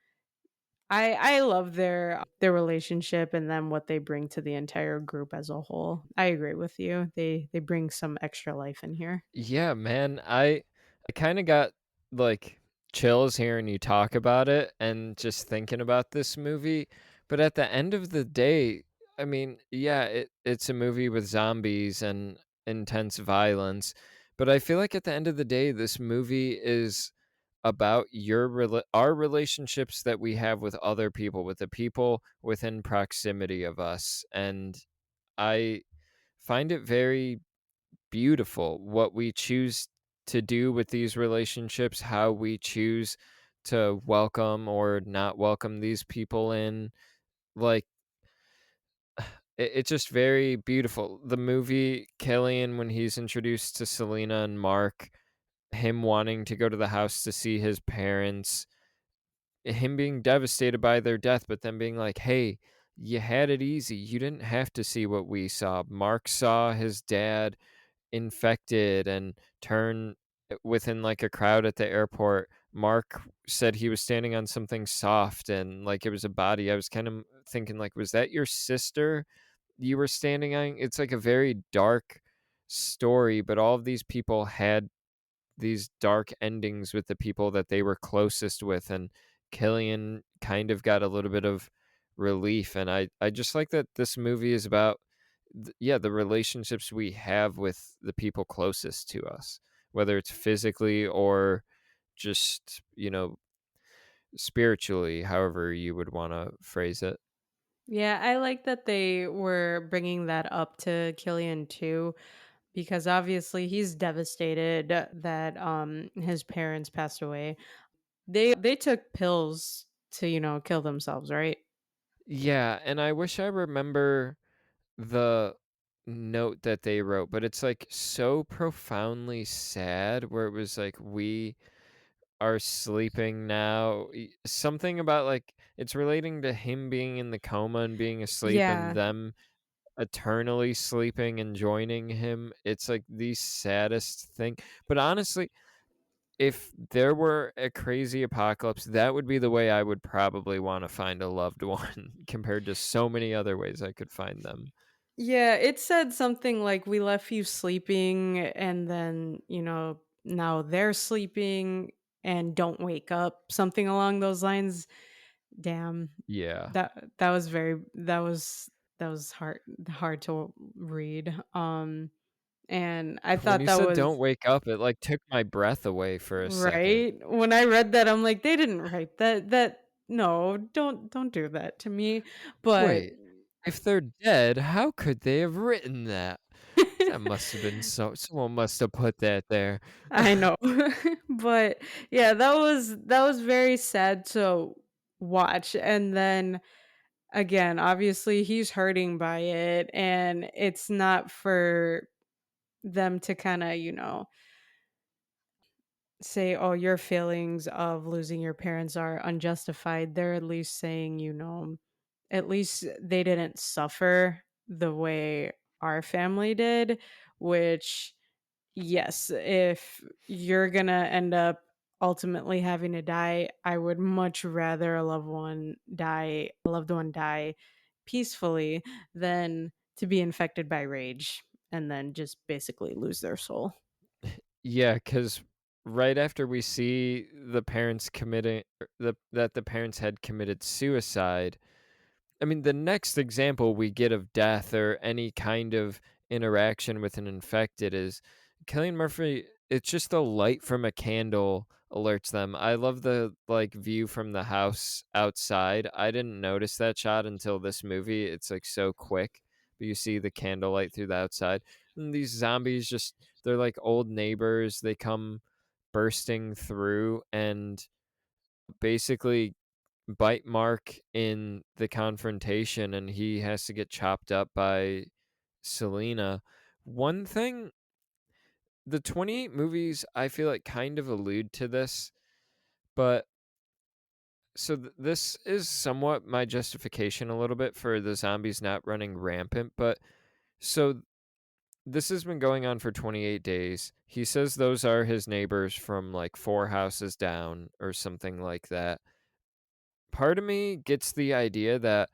I love their relationship and then what they bring to the entire group as a whole. I agree with you. They bring some extra life in here. Yeah, man. I kind of got like chills hearing you talk about it and just thinking about this movie. But at the end of the day, I mean, yeah, it's a movie with zombies and intense violence. But I feel like at the end of the day, this movie is about our relationships that we have with other people, with the people within proximity of us. And I find it very beautiful what we choose to do with these relationships, how we choose to welcome or not welcome these people in. Like, it's just very beautiful. The movie Killian, when he's introduced to Selena and Mark, him wanting to go to the house to see his parents, him being devastated by their death, but then being like, hey, you had it easy. You didn't have to see what we saw. Mark saw his dad infected and turn within like a crowd at the airport. Mark said he was standing on something soft and like it was a body. I was kind of thinking like, was that your sister you were standing on? It's like a very dark story, but all of these people had these dark endings with the people that they were closest with, and Killian kind of got a little bit of relief. And I just like that this movie is about yeah, the relationships we have with the people closest to us, whether it's physically or just, spiritually, however you would want to phrase it. Yeah, I like that they were bringing that up to Killian too, because obviously he's devastated that his parents passed away. They took pills to, kill themselves, right? Yeah, and I wish I remember the note that they wrote, but it's like so profoundly sad where it was like are sleeping now. Something about like it's relating to him being in the coma and being asleep and Yeah. them eternally sleeping and joining him. It's like the saddest thing. But honestly, if there were a crazy apocalypse, that would be the way I would probably want to find a loved one compared to so many other ways I could find them. Yeah, it said something like, "We left you sleeping, and then, now they're sleeping and don't wake up," something along those lines. Damn. Yeah. That was very that was hard to read, and I When thought you that said was don't wake up, it like took my breath away for a second. right? When I read that, I'm like, "They didn't write that no, don't do that to me," but Wait, if they're dead, how could they have written that? That must have been someone must have put that there. I know. But, yeah, that was very sad to watch, and then, again, obviously, he's hurting by it, and it's not for them to kinda, say, "Oh, your feelings of losing your parents are unjustified." They're at least saying, at least they didn't suffer the way our family did, which, yes, if you're gonna end up ultimately having to die, I would much rather a loved one die peacefully than to be infected by rage and then just basically lose their soul. Yeah, because right after we see the parents committing that the parents had committed suicide, I mean, the next example we get of death or any kind of interaction with an infected is Killian Murphy. It's just the light from a candle alerts them. I love the like view from the house outside. I didn't notice that shot until this movie. It's like so quick, but you see the candlelight through the outside. And these zombies just they're like old neighbors. They come bursting through and basically bite Mark in the confrontation and he has to get chopped up by Selena. One thing, the 28 movies I feel like kind of allude to this, but this is somewhat my justification a little bit for the zombies not running rampant, but so this has been going on for 28 days. He says those are his neighbors from like four houses down or something like that. Part of me gets the idea that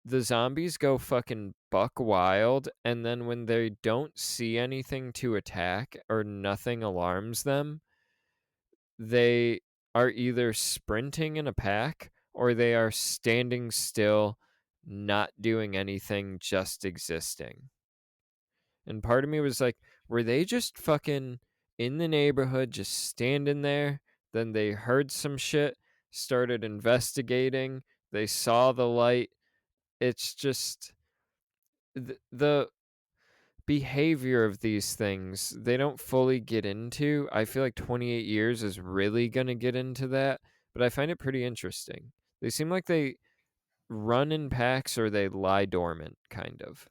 the zombies go fucking buck wild, and then when they don't see anything to attack or nothing alarms them, they are either sprinting in a pack or they are standing still, not doing anything, just existing. And part of me was like, were they just fucking in the neighborhood, just standing there? Then they heard some shit, started investigating, they saw the light. It's just the behavior of these things they don't fully get into. I feel like 28 years is really going to get into that, but I find it pretty interesting. They seem like they run in packs or they lie dormant, kind of.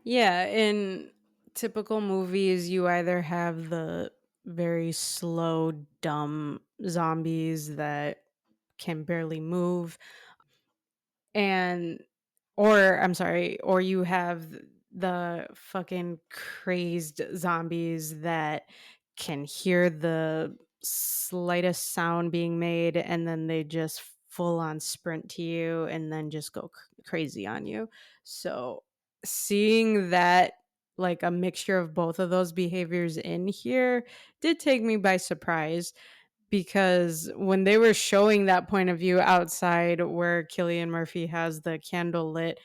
Yeah, in typical movies, you either have the very slow, dumb zombies that can barely move, and or I'm sorry, or you have the fucking crazed zombies that can hear the slightest sound being made and then they just full on sprint to you and then just go crazy on you. So seeing that, like a mixture of both of those behaviors in here, did take me by surprise, because when they were showing that point of view outside where Killian Murphy has the candle lit,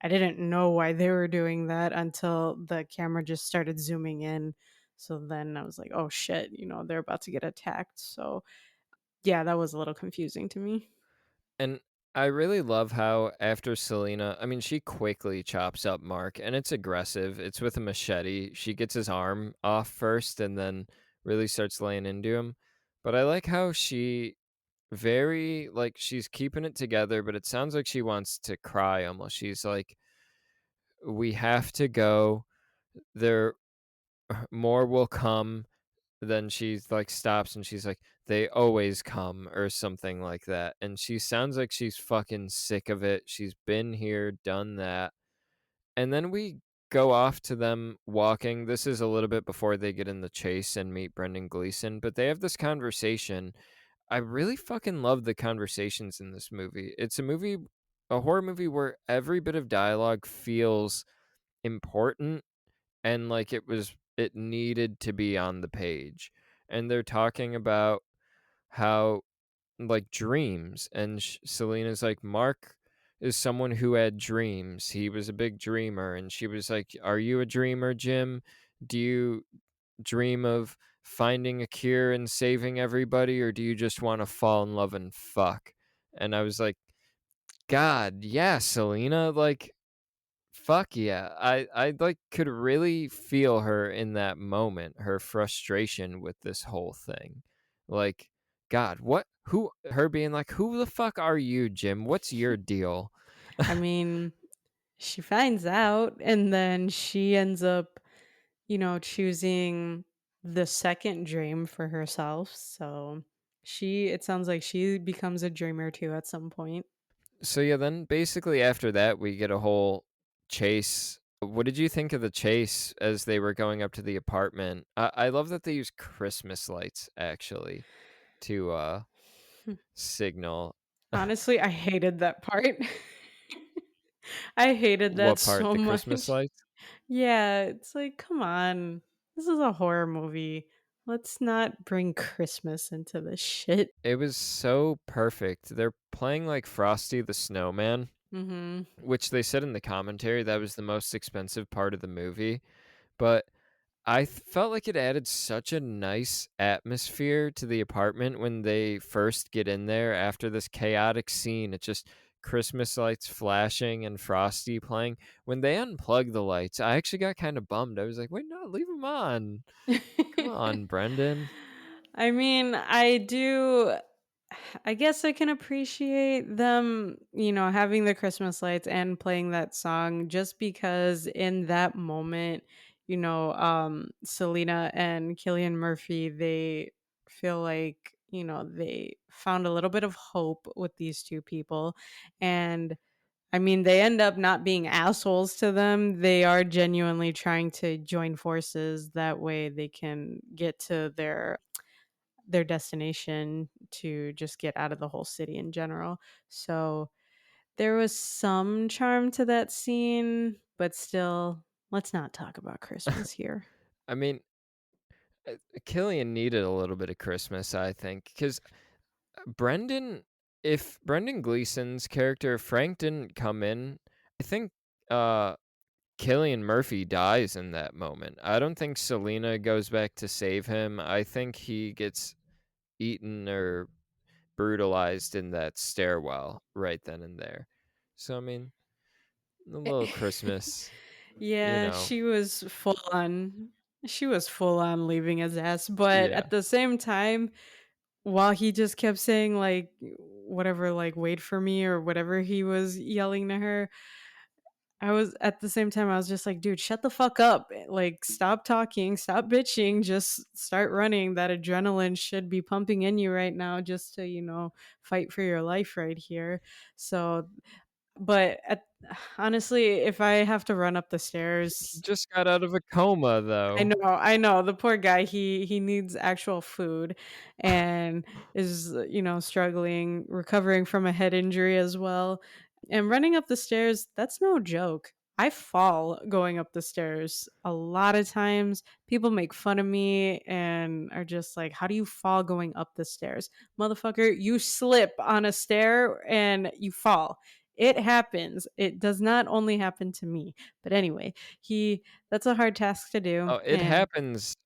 I didn't know why they were doing that until the camera just started zooming in. So then I was like, oh shit, they're about to get attacked. So yeah, that was a little confusing to me. And I really love how after Selena, I mean, she quickly chops up Mark and it's aggressive. It's with a machete. She gets his arm off first and then really starts laying into him. But I like how she very like she's keeping it together, but it sounds like she wants to cry almost. She's like, we have to go. There more will come. then she's like stops and she's like, "They always come," or something like that. And she sounds like she's fucking sick of it. She's been here, done that. And then we go off to them walking. This is a little bit before they get in the chase and meet Brendan Gleeson, but they have this conversation. I really fucking love the conversations in this movie. It's a horror movie where every bit of dialogue feels important and like it needed to be on the page. And they're talking about how like dreams and Selena's like Mark is someone who had dreams. He was a big dreamer and she was like, "Are you a dreamer, Jim? Do you dream of finding a cure and saving everybody or do you just want to fall in love and fuck?" And I was like, "God, yeah, Selena, like fuck yeah." I like could really feel her in that moment, her frustration with this whole thing. Like, God, what who her being like, "Who the fuck are you, Jim? What's your deal?" I mean, she finds out and then she ends up, choosing the second dream for herself. So it sounds like she becomes a dreamer too at some point. So yeah, then basically after that we get a whole chase. What did you think of the chase as they were going up to the apartment? I love that they use Christmas lights actually to signal. Honestly, I hated that part. I hated that What part? so The Christmas much. lights? Yeah, it's like, come on. This is a horror movie. Let's not bring Christmas into this shit. It was so perfect. They're playing like Frosty the Snowman, Mhm. which they said in the commentary that was the most expensive part of the movie, but felt like it added such a nice atmosphere to the apartment when they first get in there after this chaotic scene. It's just Christmas lights flashing and Frosty playing. When they unplugged the lights, I actually got kind of bummed. I was like, wait, no, leave them on. Come on, Brendan. I mean, I guess I can appreciate them, having the Christmas lights and playing that song just because in that moment, Selena and Killian Murphy, they feel like, they found a little bit of hope with these two people. And I mean, they end up not being assholes to them. They are genuinely trying to join forces. That way they can get to their destination to just get out of the whole city in general. So there was some charm to that scene, but still, let's not talk about Christmas here. I mean, Killian needed a little bit of Christmas, I think, because Brendan, if Brendan Gleeson's character Frank didn't come in, I think uh Killian Murphy dies in that moment. I don't think Selena goes back to save him. I think he gets eaten or brutalized in that stairwell right then and there. So I mean, a little Christmas, you Yeah, know. she was full on leaving his ass, but Yeah. at the same time, while he just kept saying like whatever, like wait for me or whatever he was yelling to her, I was at the same time I was just like, dude, shut the fuck up. Like stop talking, stop bitching, just start running. That adrenaline should be pumping in you right now just to, fight for your life right here. So, but honestly, if I have to run up the He stairs, just got out of a coma though. I know, the poor guy, he needs actual food and is, struggling, recovering from a head injury as well. And running up the stairs, that's no joke. I fall going up the stairs a lot of times. People make fun of me and are just like, "How do you fall going up the stairs?" Motherfucker, you slip on a stair and you fall. It happens. It does not only happen to me. But anyway, he that's a hard task to do, Oh, it and happens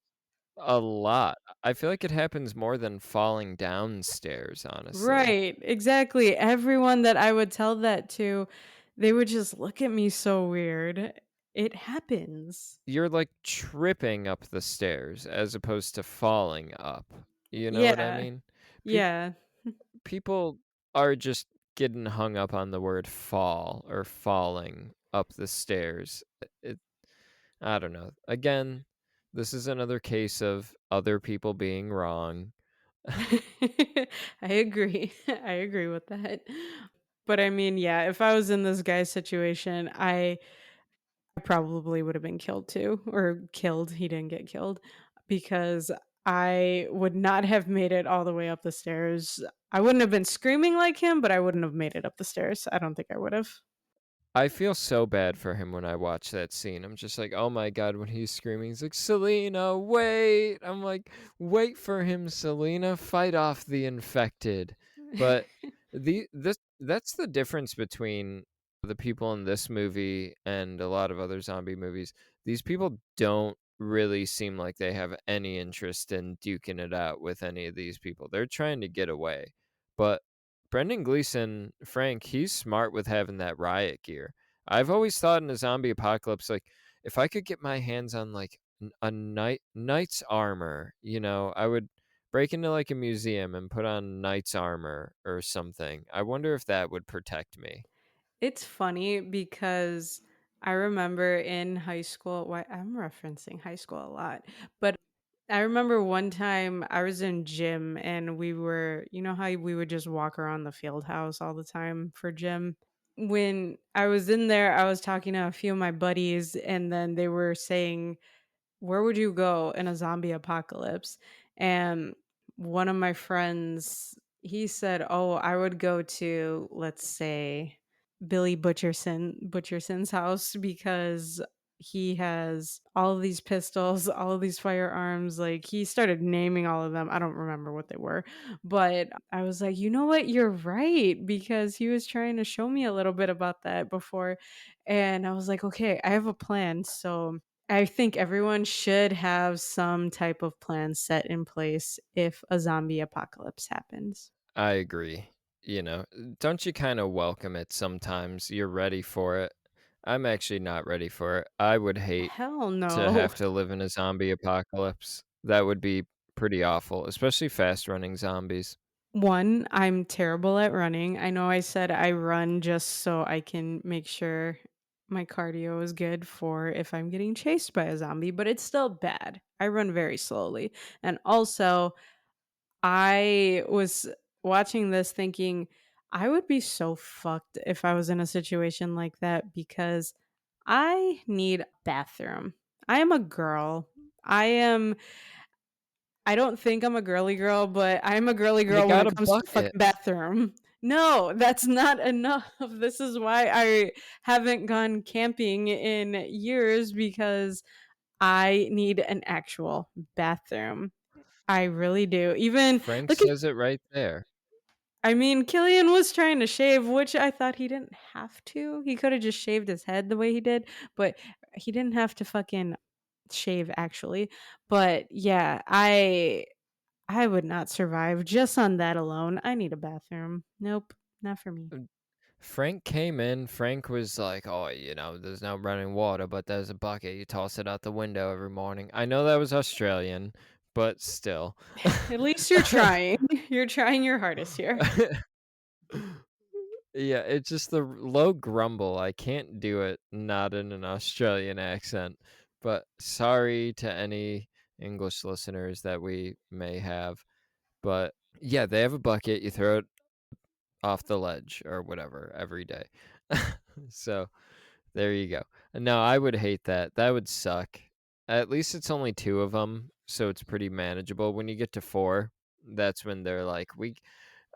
a lot. I feel like it happens more than falling downstairs, honestly. right, exactly. Everyone that I would tell that to, they would just look at me so weird. It happens. You're like tripping up the stairs as opposed to falling up. You know what I Yeah. mean? Peop Yeah. People are just getting hung up on the word fall or falling up the stairs. It I don't know. Again, This is another case of other people being wrong. I agree. I agree with that. But I mean, yeah, if I was in this guy's situation, I probably would have been killed too, or killed. He didn't get killed because I would not have made it all the way up the stairs. I wouldn't have been screaming like him, but I wouldn't have made it up the stairs. I don't think I would have. I feel so bad for him when I watch that scene. I'm just like, "Oh my god," when he's screaming, he's like, "Selena, wait!" I'm like, "Wait for him, Selena. Fight off the infected." But that's the difference between the people in this movie and a lot of other zombie movies. These people don't really seem like they have any interest in duking it out with any of these people. They're trying to get away. But Brendan Gleeson, Frank, he's smart with having that riot gear. I've always thought in a zombie apocalypse, like if I could get my hands on like a knight's armor, I would break into like a museum and put on knight's armor or something. I wonder if that would protect me. It's funny because I remember in high school, why I'm referencing high school a lot, but I remember one time I was in gym and you know how we would just walk around the field house all the time for gym? When I was in there, I was talking to a few of my buddies, and then they were saying, where would you go in a zombie apocalypse? And one of my friends, he said, "Oh, I would go to, let's say, Billy Butcherson's house because he has all of these pistols, all of these firearms." Like he started naming all of them. I don't remember what they were, but I was like, "You know what? You're right," because he was trying to show me a little bit about that before, and I was like, "Okay, I have a plan." So I think everyone should have some type of plan set in place if a zombie apocalypse happens. I agree. Don't you kind of welcome it sometimes? You're ready for it. I'm actually not ready for it. I would hate Hell to no. have to live in a zombie apocalypse. That would be pretty awful, especially fast running zombies. One, I'm terrible at running. I know I said I run just so I can make sure my cardio is good for if I'm getting chased by a zombie, but it's still bad. I run very slowly. And also, I was watching this thinking I would be so fucked if I was in a situation like that because I need a bathroom. I am a girl. I am I don't think I'm a girly girl, but I'm a girly You girl when got it a comes to the bucket. fucking bathroom. No, that's not enough. This is why I haven't gone camping in years because I need an actual bathroom. I really do. Even Frank look at says it right there. I mean, Killian was trying to shave, which I thought he didn't have to. He could have just shaved his head the way he did, but he didn't have to fucking shave actually. But yeah, I would not survive just on that alone. I need a bathroom. Nope, not for me. Frank came in. Frank was like, "Oh, there's no running water, but there's a bucket. You toss it out the window every morning." I know that was Australian, but still. At least you're trying. You're trying your hardest here. Yeah, it's just the low grumble. I can't do it not in an Australian accent. But sorry to any English listeners that we may have. But yeah, they have a bucket. You throw it off the ledge or whatever every day. So there you go. No, I would hate that. That would suck. At least it's only two of them, so it's pretty manageable. When you get to four, that's when they're like, "We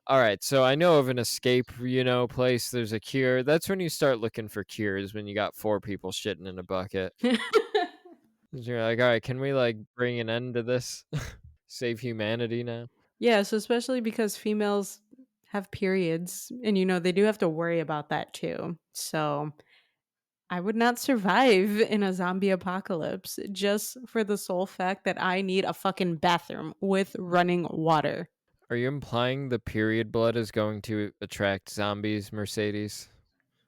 all right, so I know of an escape, place. There's a cure." That's when you start looking for cures when you got four people shitting in a bucket. 'Cause you're like, "All right, can we like bring an end to this? Save humanity now?" Yeah, so especially because females have periods and they do have to worry about that too. So I would not survive in a zombie apocalypse just for the sole fact that I need a fucking bathroom with running water. Are you implying the period blood is going to attract zombies, Mercedes?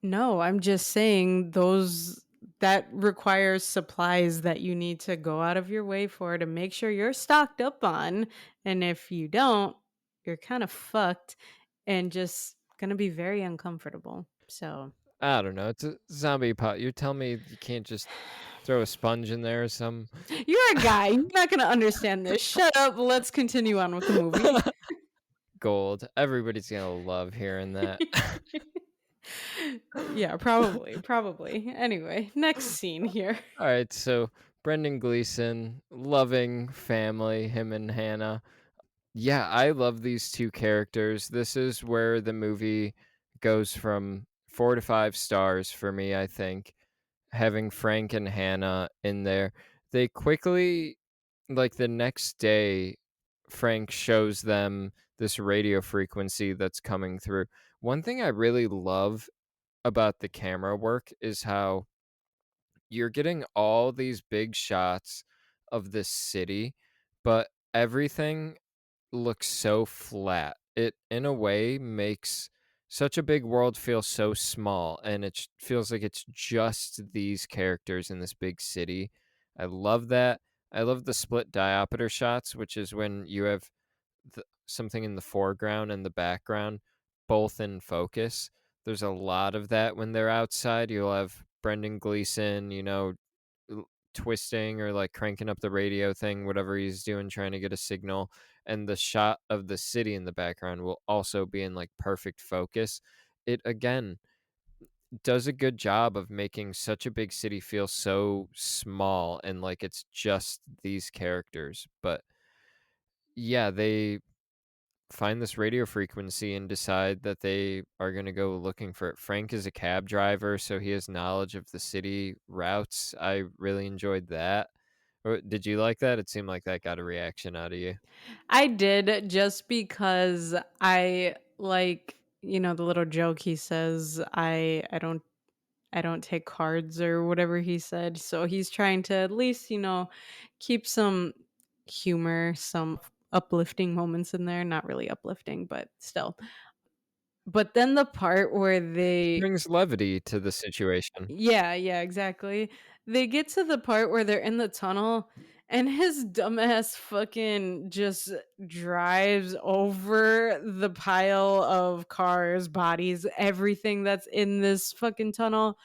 No, I'm just saying those that requires supplies that you need to go out of your way for to make sure you're stocked up on. And if you don't, you're kind of fucked and just going to be very uncomfortable. So I don't know. It's a zombie pot. You tell me you can't just Throw a sponge in there or some You're a guy. You're not gonna understand this. Shut up. Let's continue on with the movie. gold. Everybody's gonna love hearing that. Yeah, probably, probably. Anyway, next scene here. All right, so Brendan Gleeson, loving family, him and Hannah. Yeah, I love these two characters. This is where the movie goes from 4 to 5 stars for me, I think. Having Frank and Hannah in there. They quickly, like the next day, Frank shows them this radio frequency that's coming through. One thing I really love about the camera work is how you're getting all these big shots of this city, but everything looks so flat. It, in a way, makes such a big world feel so small, and feels like it's just these characters in this big city. I love that. I love the split diopter shots, which is when you have something in the foreground and the background both in focus. There's a lot of that when they're outside. You'll have Brendan Gleeson, twisting or like cranking up the radio thing, whatever he's doing, trying to get a signal. And the shot of the city in the background will also be in like perfect focus. It again does a good job of making such a big city feel so small and like it's just these characters. But yeah, they find this radio frequency and decide that they are going to go looking for it. Frank is a cab driver, so he has knowledge of the city routes. I really enjoyed that. Or did you like that? It seemed like that got a reaction out of you. I did just because I like, the little joke he says, I don't take cards or whatever he said. So he's trying to at least, keep some humor, some uplifting moments in there. Not really uplifting, but still. But then the part where they Brings levity to the situation. Yeah, yeah, exactly. They get to the part where they're in the tunnel and his dumbass fucking just drives over the pile of cars, bodies, everything that's in this fucking tunnel.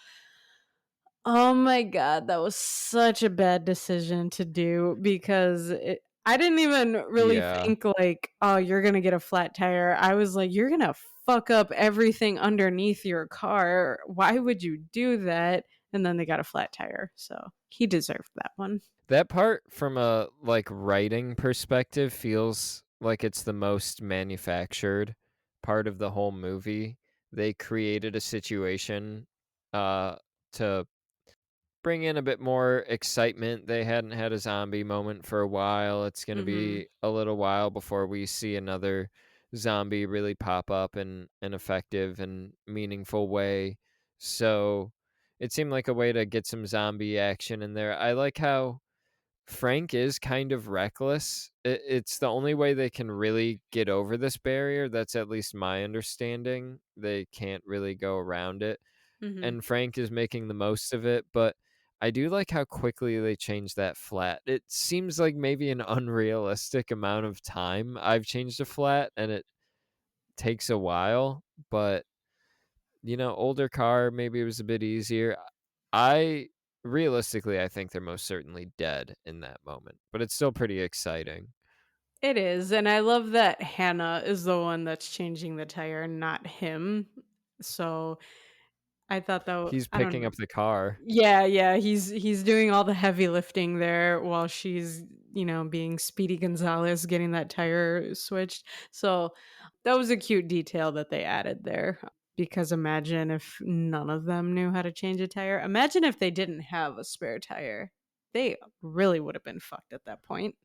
Oh my god, that was such a bad decision to do because I didn't even really Yeah. think like, "Oh, you're gonna get a flat tire." I was like, "You're gonna fuck up everything underneath your car. Why would you do that?" And then they got a flat tire, so he deserved that one. That part from a like writing perspective feels like it's the most manufactured part of the whole movie. They created a situation uh to bring in a bit more excitement. They hadn't had a zombie moment for a while. It's going to Mhm. be a little while before we see another zombie really pop up in an effective and meaningful way. So it seemed like a way to get some zombie action in there. I like how Frank is kind of reckless. It's the only way they can really get over this barrier. That's at least my understanding. They can't really go around it, Mhm. and Frank is making the most of it, but I do like how quickly they change that flat. It seems like maybe an unrealistic amount of time I've changed a flat, and it takes a while, but older car, maybe it was a bit easier. I realistically, I think they're most certainly dead in that moment, but it's still pretty exciting. It is, and I love that Hannah is the one that's changing the tire, not him. So, I thought that He's I don't picking know. up the car. Yeah, yeah, he's doing all the heavy lifting there while she's, being Speedy Gonzalez getting that tire switched. So, that was a cute detail that they added there because imagine if none of them knew how to change a tire. Imagine if they didn't have a spare tire. They really would have been fucked at that point.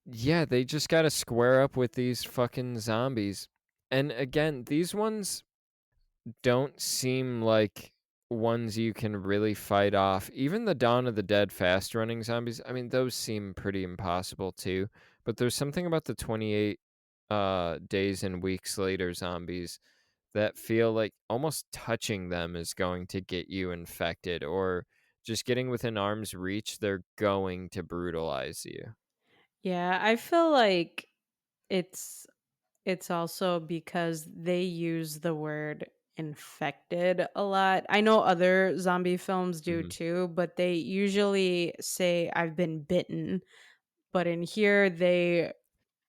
Yeah, they just got to square up with these fucking zombies. And again, these ones don't seem like ones you can really fight off. Even the Dawn of the Dead fast running zombies, I mean, those seem pretty impossible too. But there's something about the 28 days and weeks later zombies that feel like almost touching them is going to get you infected, or just getting within arm's reach, they're going to brutalize you. Yeah, I feel like it's It's also because they use the word infected a lot. I know other zombie films do Mhm. too, but they usually say I've been bitten. But in here, they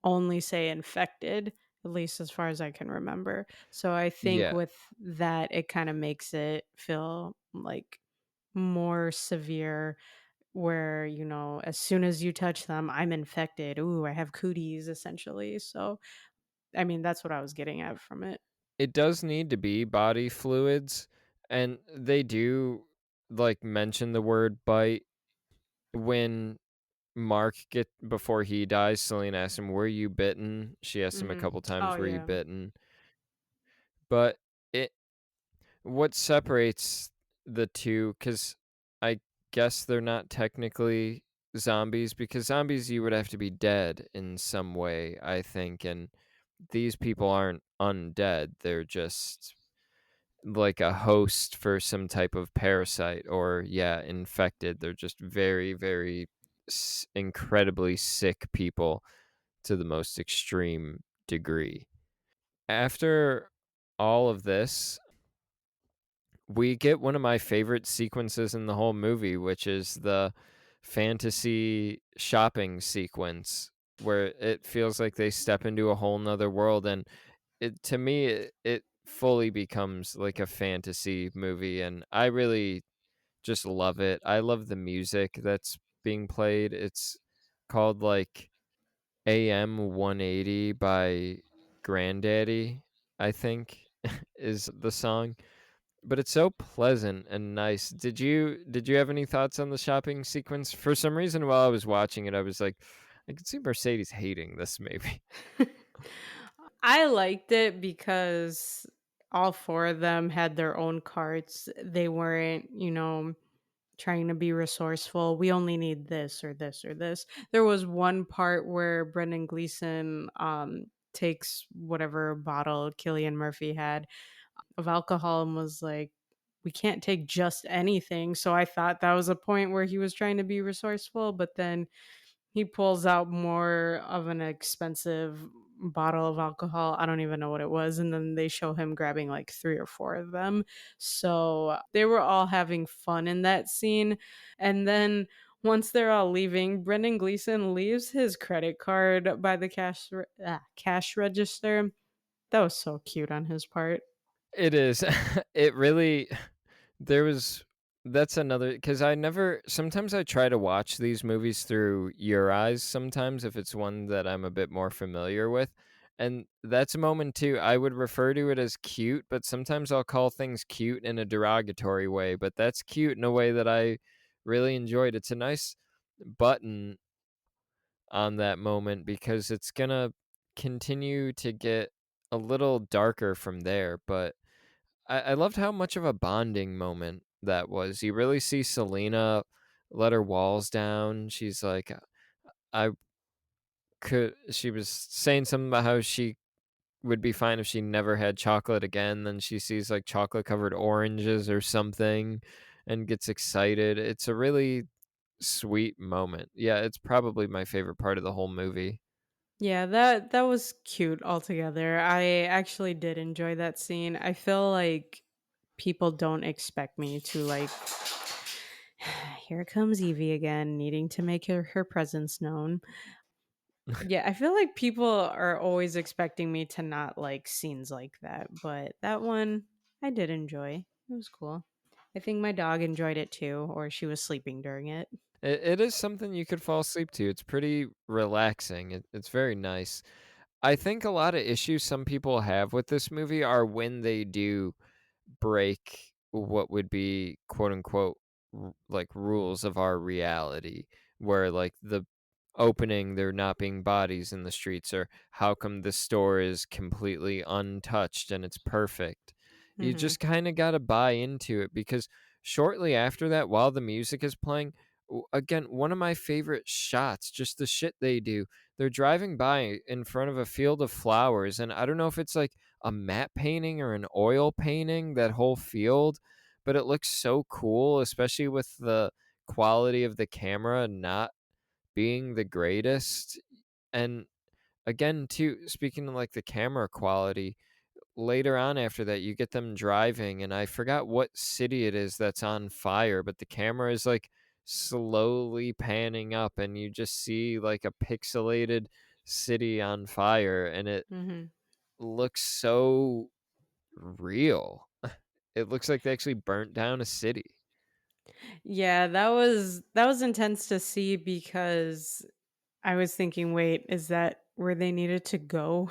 only say infected, at least as far as I can remember. So I think Yeah. with that, it kind of makes it feel like more severe where, as soon as you touch them, I'm infected. Ooh, I have cooties essentially. So, I mean, that's what I was getting at from it. It does need to be body fluids, and they do, like, mention the word bite when Mark get before he dies. Celine asks him, "Were you bitten?" She asks him a Mhm. couple Oh, times, "Were you yeah. bitten?" But it what separates the 2, because I guess they're not technically zombies, because zombies, you would have to be dead in some way, I think, and these people aren't undead, they're just like a host for some type of parasite or, yeah, infected. They're just very, very incredibly sick people to the most extreme degree. After all of this, we get one of my favorite sequences in the whole movie, which is the fantasy shopping sequence where it feels like they step into a whole nother world. And to me, it fully becomes like a fantasy movie. And I really just love it. I love the music that's being played. It's called like AM 180 by Granddaddy, I think is the song, but it's so pleasant and nice. Did you have any thoughts on the shopping sequence? For some reason, while I was watching it, I was like, I could see Mercedes hating this maybe. I liked it because all four of them had their own carts. They weren't, trying to be resourceful. We only need this or this or this. There was one part where Brendan Gleeson takes whatever bottle Killian Murphy had of alcohol and was like, we can't take just anything. So I thought that was a point where he was trying to be resourceful, but then he pulls out more of an expensive bottle of alcohol. I don't even know what it was. And then they show him grabbing like three or four of them. So they were all having fun in that scene. And then once they're all leaving, Brendan Gleeson leaves his credit card by the cash register. That was so cute on his part. It is. It really there was that's another, because I never sometimes I try to watch these movies through your eyes sometimes if it's one that I'm a bit more familiar with. And that's a moment too. I would refer to it as cute, but sometimes I'll call things cute in a derogatory way. But that's cute in a way that I really enjoyed. It's a nice button on that moment because it's gonna continue to get a little darker from there. But I loved how much of a bonding moment that was. You really see Selena let her walls down. She's like, I she was saying something about how she would be fine if she never had chocolate again. Then she sees like chocolate covered oranges or something and gets excited. It's a really sweet moment. Yeah, it's probably my favorite part of the whole movie. Yeah, that was cute altogether. I actually did enjoy that scene. I feel like people don't expect me to like here comes Evie again needing to make her presence known. Yeah, I feel like people are always expecting me to not like scenes like that, but that one I did enjoy. It was cool. I think my dog enjoyed it too, or she was sleeping during it. It is something you could fall asleep to. It's pretty relaxing. It's very nice. I think a lot of issues some people have with this movie are when they do break what would be quote unquote like rules of our reality, where like the opening there not being bodies in the streets, or how come the store is completely untouched and it's perfect. You Mhm. just kind of got to buy into it, because shortly after that, while the music is playing, again, one of my favorite shots, just the shit they do, they're driving by in front of a field of flowers, and I don't know if it's like a matte painting or an oil painting, that whole field, but it looks so cool, especially with the quality of the camera not being the greatest. And again, too, speaking of like the camera quality, later on after that, you get them driving, and I forgot what city it is that's on fire, but the camera is, like, slowly panning up, and you just see, like, a pixelated city on fire, and it Mhm. looks so real. It looks like they actually burnt down a city. Yeah, that was intense to see because I was thinking, wait, is that where they needed to go?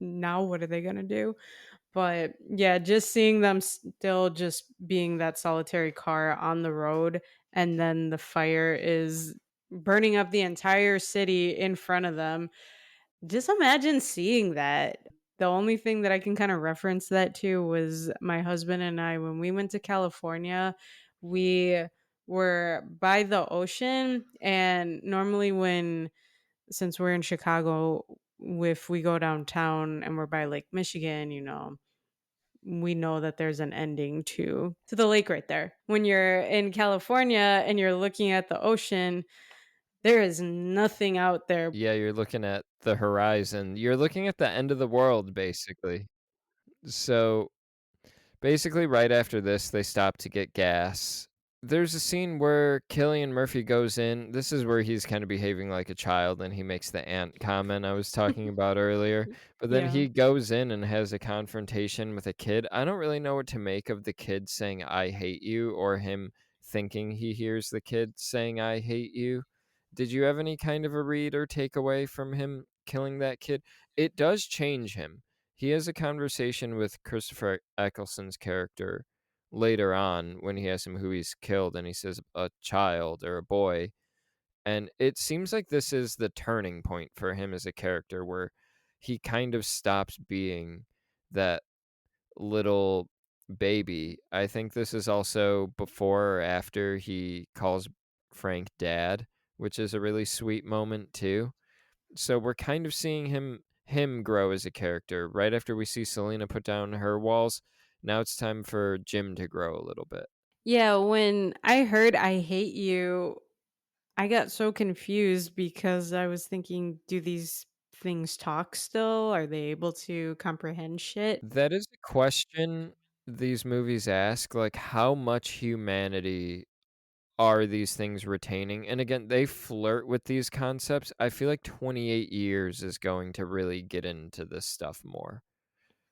Now what are they gonna do? But yeah, just seeing them still just being that solitary car on the road, and then the fire is burning up the entire city in front of them. Just imagine seeing that. The only thing that I can kind of reference that to was my husband and I when we went to California. We were by the ocean, and normally when since we're in Chicago, if we go downtown and we're by Lake Michigan, we know that there's an ending to the lake right there. When you're in California and you're looking at the ocean, there is nothing out there. Yeah, you're looking at the horizon. You're looking at the end of the world, basically. So basically, right after this, they stop to get gas. There's a scene where Killian Murphy goes in. This is where he's kind of behaving like a child and he makes the ant comment I was talking about earlier. But then Yeah. he goes in and has a confrontation with a kid. I don't really know what to make of the kid saying, I hate you, or him thinking he hears the kid saying, I hate you. Did you have any kind of a read or takeaway from him killing that kid? It does change him. He has a conversation with Christopher Eccleston's character later on when he asks him who he's killed, and he says a child or a boy. And it seems like this is the turning point for him as a character where he kind of stops being that little baby. I think this is also before or after he calls Frank dad, which is a really sweet moment too. So we're kind of seeing him grow as a character. Right after we see Selena put down her walls, now it's time for Jim to grow a little bit. Yeah, when I heard "I hate you," I got so confused because I was thinking, do these things talk still? Are they able to comprehend shit? That is a question these movies ask, like how much humanity are these things retaining? And again, they flirt with these concepts. I feel like 28 years is going to really get into this stuff more.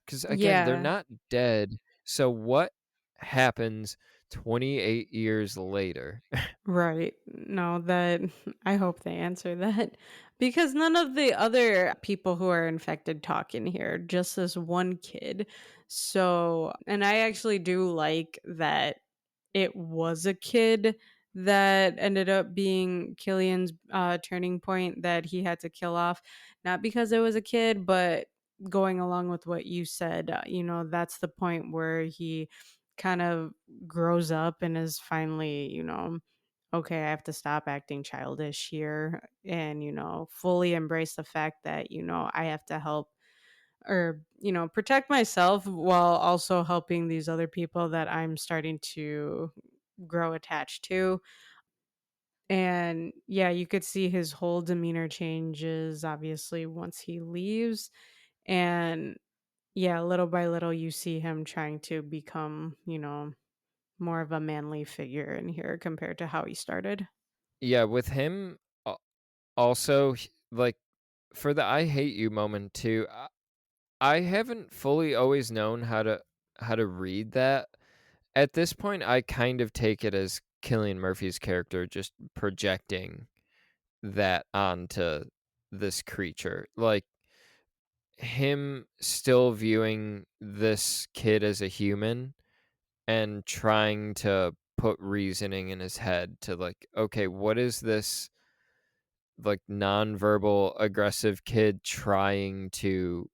Because again, they're Yeah. not dead. So what happens 28 years later? Right. No, that I hope they answer that because none of the other people who are infected talk in here, just this one kid. So, and I actually do like that it was a kid that ended up being Killian's turning point that he had to kill off, not because it was a kid, but going along with what you said, that's the point where he kind of grows up and is finally, okay, I have to stop acting childish here and, fully embrace the fact that, I have to help or, protect myself while also helping these other people that I'm starting to grow attached to. And yeah, you could see his whole demeanor changes obviously once he leaves. And yeah, little by little, you see him trying to become, more of a manly figure in here compared to how he started. Yeah, with him, also, like, for the "I hate you" moment too, I haven't fully always known how to read that. At this point, I kind of take it as Cillian Murphy's character just projecting that onto this creature. Like, him still viewing this kid as a human and trying to put reasoning in his head to, like, okay, what is this, like, nonverbal aggressive kid trying to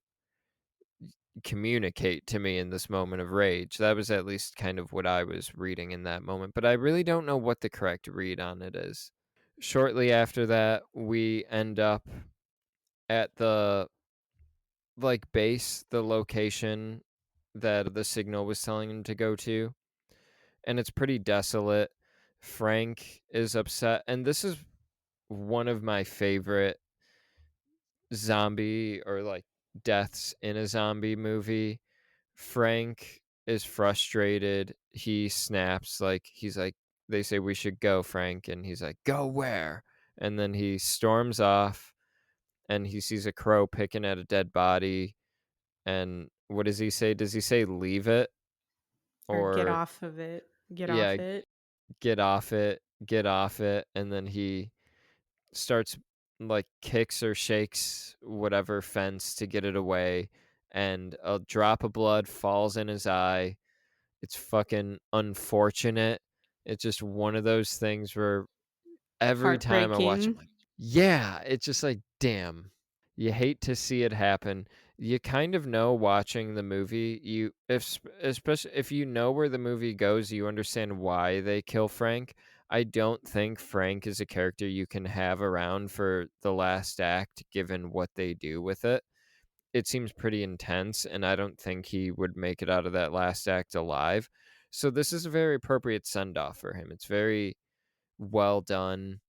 communicate to me in this moment of rage? That was at least kind of what I was reading in that moment, but I really don't know what the correct read on it is. Shortly after that, we end up at the, like, base, the location that the signal was telling him to go to, and it's pretty desolate. Frank is upset, and this is one of my favorite zombie or, like, deaths in a zombie movie. Frank is frustrated. He snaps, like, he's like, they say, "We should go, Frank." And he's like, "Go where?" And then he storms off and he sees a crow picking at a dead body. And what does he say? Does he say, "Leave it"? Or get Or, off of it. Get yeah, off it. "Get off it, get off it." And then he starts, like, kicks or shakes whatever fence to get it away. And a drop of blood falls in his eye. It's fucking unfortunate. It's just one of those things where every time I watch, I'm Heartbreaking. like, yeah, it's just like, damn. You hate to see it happen. You kind of know watching the movie, especially if you know where the movie goes, you understand why they kill Frank. I don't think Frank is a character you can have around for the last act given what they do with it. It seems pretty intense, and I don't think he would make it out of that last act alive. So this is a very appropriate send off for him. It's very well done.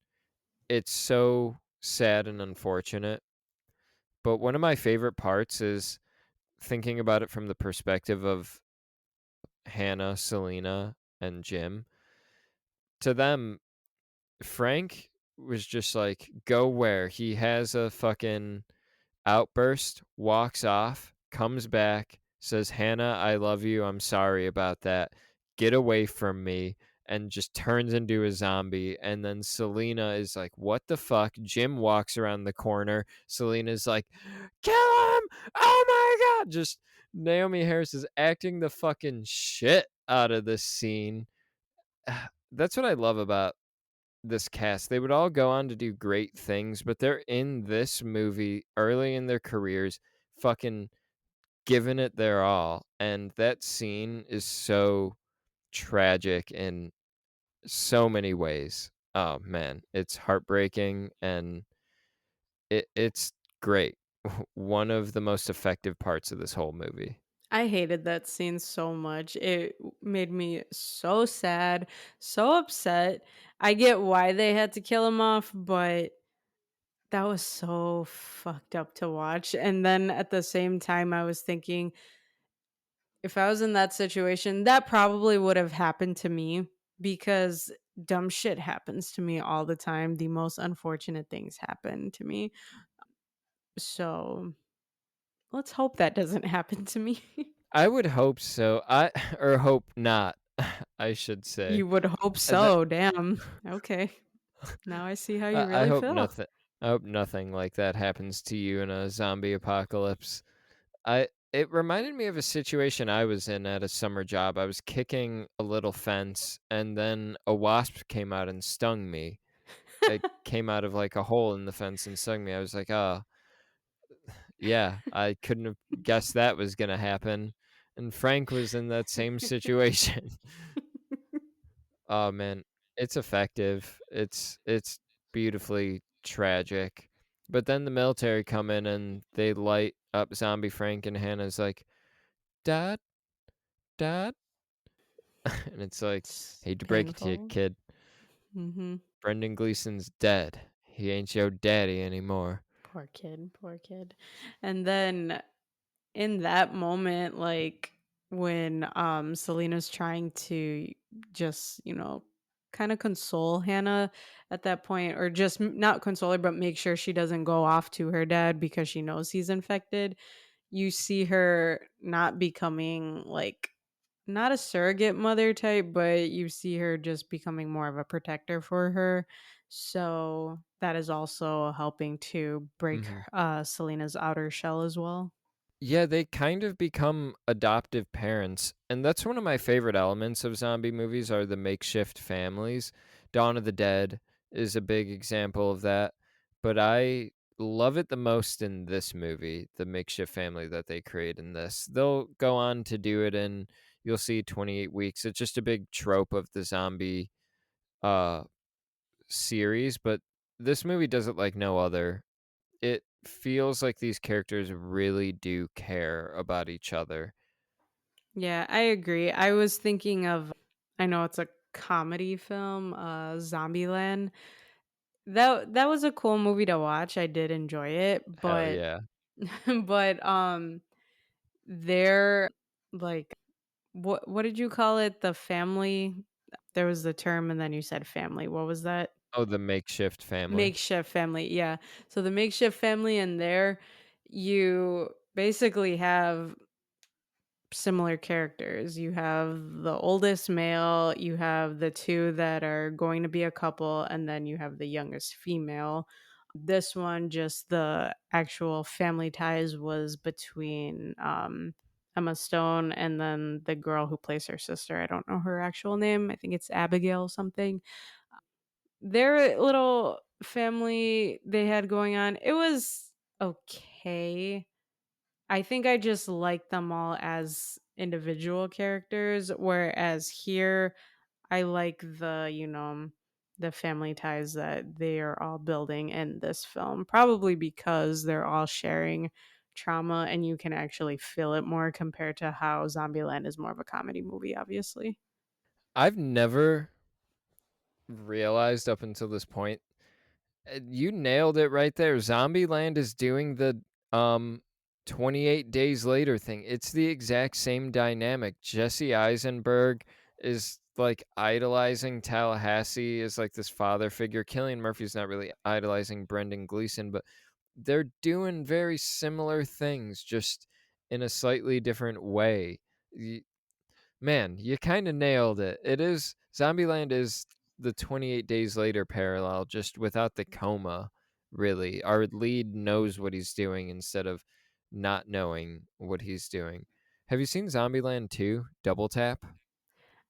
It's so sad and unfortunate. But one of my favorite parts is thinking about it from the perspective of Hannah, Selena, and Jim. To them, Frank was just like, go where? He has a fucking outburst, walks off, comes back, says, "Hannah, I love you. I'm sorry about that. Get away from me." And just turns into a zombie. And then Selena is like, "What the fuck?" Jim walks around the corner. Selena's like, "Kill him! Oh my God." Just Naomi Harris is acting the fucking shit out of this scene. That's what I love about this cast. They would all go on to do great things, but they're in this movie early in their careers, fucking giving it their all. And that scene is so tragic in so many ways. Oh man, it's heartbreaking and it's great. One of the most effective parts of this whole movie. I hated that scene so much. It made me so sad, so upset. I get why they had to kill him off, but that was so fucked up to watch. And then at the same time, I was thinking, if I was in that situation, that probably would have happened to me because dumb shit happens to me all the time. The most unfortunate things happen to me. So let's hope that doesn't happen to me. I would hope so. I or hope not, I should say. You would hope That so. Damn. Okay. Now I see how you I really hope feel. nothing. I hope nothing like that happens to you in a zombie apocalypse. I It reminded me of a situation I was in at a summer job. I was kicking a little fence, and then a wasp came out and stung me. It came out of like a hole in the fence and stung me. I was like, "Oh, yeah, I couldn't have guessed that was gonna happen." And Frank was in that same situation. Oh man, it's effective. It's beautifully tragic. But then the military come in and they light up Zombie Frank and Hannah's like, "Dad, Dad," and it's like, It's "Hate to break it to you, painful. kid. Mhm. Brendan Gleeson's dead. He ain't your daddy anymore." Poor kid, poor kid. And then in that moment, like when Selena's trying to just, kind of console Hannah at that point, or just not console her, but make sure she doesn't go off to her dad because she knows he's infected. You see her not becoming like not a surrogate mother type, but you see her just becoming more of a protector for her. So that is also helping to break Mhm. Selena's outer shell as well. Yeah, they kind of become adoptive parents, and that's one of my favorite elements of zombie movies are the makeshift families. Dawn of the Dead is a big example of that, but I love it the most in this movie, the makeshift family that they create in this. They'll go on to do it in you'll see 28 weeks. It's just a big trope of the zombie uh series, but this movie does it like no other. It feels like these characters really do care about each other. Yeah, I agree. I was thinking of, I know it's a comedy film, Zombieland. That was a cool movie to watch. I did enjoy it, Hell but yeah. but there like what did you call it? The family? There was the term and then you said family. What was that? Oh, the makeshift family. Makeshift family. Yeah. So the makeshift family in there, you basically have similar characters. You have the oldest male, you have the two that are going to be a couple, and then you have the youngest female. This one, just the actual family ties was between Emma Stone and then the girl who plays her sister. I don't know her actual name. I think it's Abigail something. Their little family they had going on, it was okay. I think I just like them all as individual characters, whereas here I like the family ties that they are all building in this film, probably because they're all sharing trauma and you can actually feel it more compared to how Zombieland is more of a comedy movie, obviously. I've never realized up until this point. You nailed it right there. Zombieland is doing the um 28 days later thing. It's the exact same dynamic. Jesse Eisenberg is like idolizing Tallahassee as like this father figure. Killian Murphy's not really idolizing Brendan Gleeson, but they're doing very similar things just in a slightly different way. Man, you kinda nailed it. It is Zombieland is the 28 Days Later parallel, just without the coma, really. Our lead knows what he's doing instead of not knowing what he's doing. Have you seen Zombieland 2, Double Tap?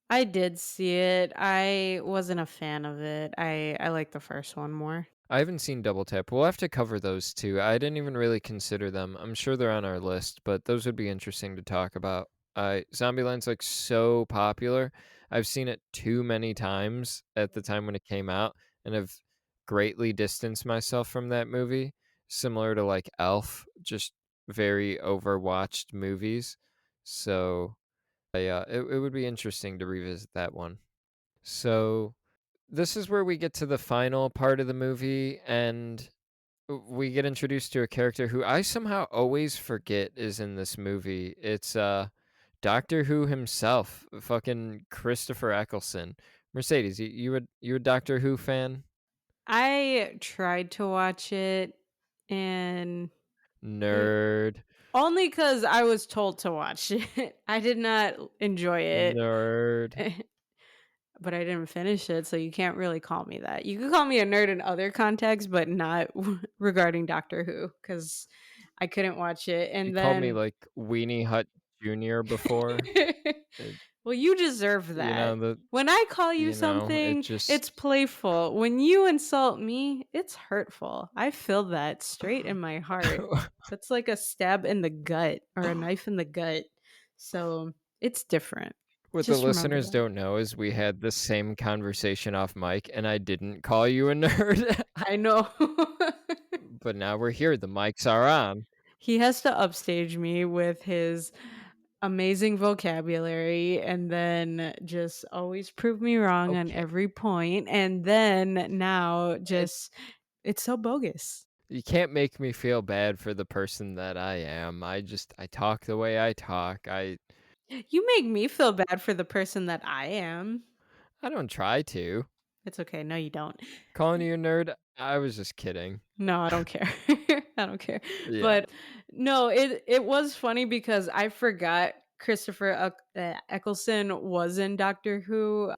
I did see it. I wasn't a fan of it. I like the first one more. I haven't seen Double Tap. We'll have to cover those 2. I didn't even really consider them. I'm sure they're on our list, but those would be interesting to talk about. Zombieland's, like, so popular. I've seen it too many times at the time when it came out, and I've greatly distanced myself from that movie, similar to, like, Elf, just very overwatched movies. So, yeah, it would be interesting to revisit that one. So this is where we get to the final part of the movie, and we get introduced to a character who I somehow always forget is in this movie. It's Doctor Who himself, fucking Christopher Eccleston. Mercedes, you a Doctor Who fan? I tried to watch it and it Nerd, only because I was told to watch it. I did not enjoy it, nerd. but I didn't finish it, so you can't really call me that. You could call me a nerd in other contexts, but not regarding Doctor Who, because I couldn't watch it. You And called me then like Weenie Hut Junior before. It, well, you deserve you know that. the When I call you it something, it's just playful. When you insult me, it's hurtful. I feel that straight in my heart. That's like a stab in the gut or a knife in the gut. So it's different. What the Just remember listeners that. don't know is we had the same conversation off mic, and I didn't call you a nerd. I know. But now we're here, the mics are on. He has to upstage me with his amazing vocabulary and then just always prove me wrong on Okay, every point. And then now it just, it's so bogus. you can't make me feel bad for the person that I am. I talk the way I talk. You make me feel bad for the person that I am. I don't try to. It's okay. No, you don't. Calling you a nerd, I was just kidding. No, I don't care. I don't care. Yeah. But no, it was funny because I forgot Christopher Eccleston was in Doctor Who.